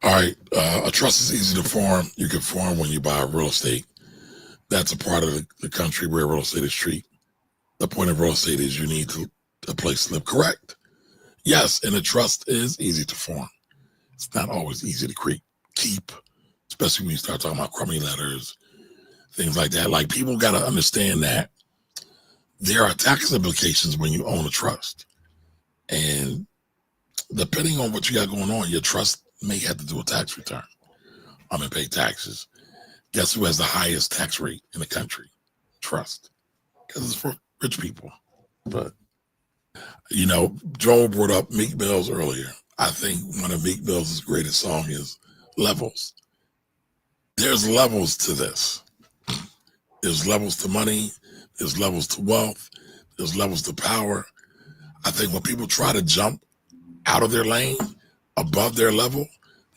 All right, a trust is easy to form. You can form when you buy real estate. That's a part of the country where real estate is cheap. The point of real estate is you need a place to live. Correct. Yes, and a trust is easy to form. It's not always easy to keep, especially when you start talking about crummy letters, things like that. Like, people got to understand that there are tax implications when you own a trust. And depending on what you got going on, your trust may have to do a tax return. And pay taxes. Guess who has the highest tax rate in the country? Trust. Because it's for rich people. But, Joel brought up Meek Mill's earlier. I think one of Meek Mill's greatest song is Levels. There's levels to this. There's levels to money. There's levels to wealth. There's levels to power. I think when people try to jump out of their lane, above their level,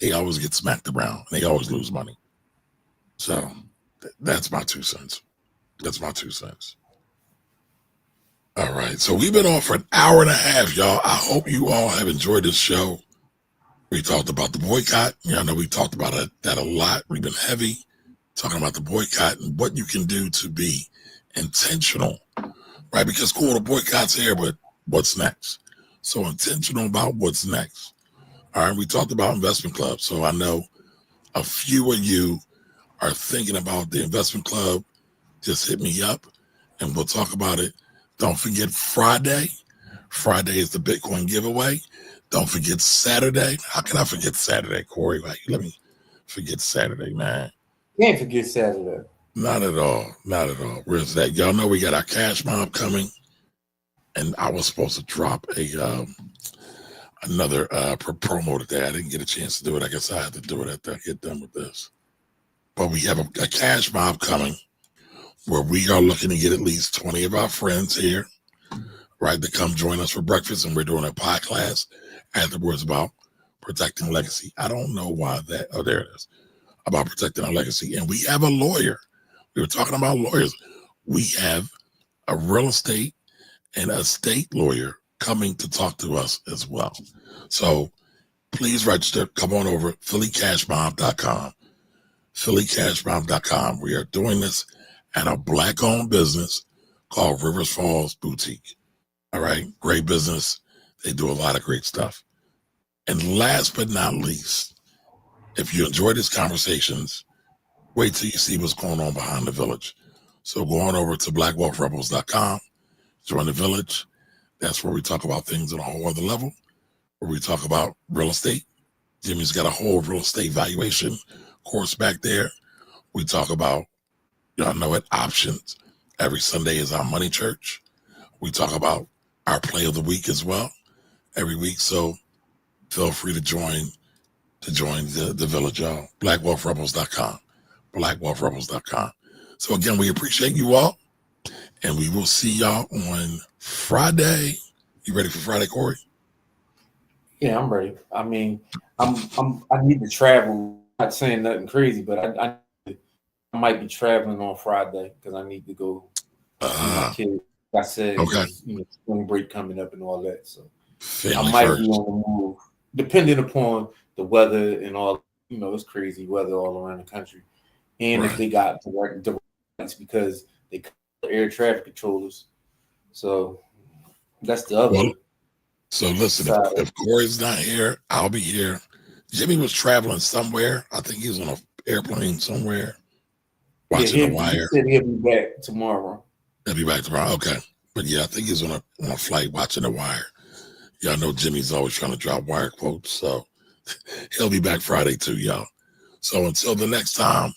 they always get smacked around. They always lose money. So that's my 2 cents. That's my 2 cents. All right. So we've been on for an hour and a half, y'all. I hope you all have enjoyed this show. We talked about the boycott. I know we talked about that a lot. We've been heavy talking about the boycott and what you can do to be intentional, right? Because cool, the boycott's here, but what's next? So intentional about what's next. All right. We talked about investment clubs. So I know a few of you are thinking about the investment club. Just hit me up and we'll talk about it. Don't forget Friday. Friday is the Bitcoin giveaway. Don't forget Saturday. How can I forget Saturday, Corey? Like, let me forget Saturday, man. Can't forget Saturday. Not at all. Not at all. Where's that? Y'all know we got our cash mob coming. And I was supposed to drop another promo today. I didn't get a chance to do it. I guess I have to do it after I get done with this. But we have a cash mob coming where we are looking to get at least 20 of our friends here, right, to come join us for breakfast. And we're doing a pie class afterwards about protecting legacy. I don't know why that. Oh, there it is. About protecting our legacy. And we have a lawyer. We were talking about lawyers. We have a real estate and estate lawyer coming to talk to us as well. So please register. Come on over. PhillyCashMob.com. PhillyCashMob.com. We are doing this at a Black-owned business called Rivers Falls Boutique. All right. Great business. They do a lot of great stuff. And last but not least, if you enjoy these conversations, wait till you see what's going on behind the village. So go on over to blackwealthrebels.com, join the village. That's where we talk about things at a whole other level, where we talk about real estate. Jimmy's got a whole real estate valuation course back there. We talk about, y'all know it, options. Every Sunday is our money church. We talk about our play of the week as well every week. So feel free to join the village, y'all. blackwealthrebels.com, blackwealthrebels.com. So again, we appreciate you all, and we will see y'all on Friday. You ready for Friday, Corey? Yeah, I'm ready. I mean, I need to travel. Not saying nothing crazy, but I might be traveling on Friday because I need to go see my kids. Like I said, Okay. Spring break coming up and all that. So Family I might first. be on the move, depending upon the weather and all. It's crazy weather all around the country, and if they got direct because they cut the air traffic controllers. So that's the other. Well, so listen, if Corey's not here, I'll be here. Jimmy was traveling somewhere. I think he was on an airplane somewhere watching The Wire. He said he'll be back tomorrow. He'll be back tomorrow. Okay. But yeah, I think he's on a flight watching The Wire. Y'all know Jimmy's always trying to drop wire quotes. So he'll be back Friday too, y'all. So until the next time,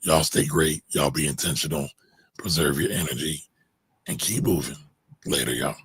y'all stay great. Y'all be intentional. Preserve your energy and keep moving. Later, y'all.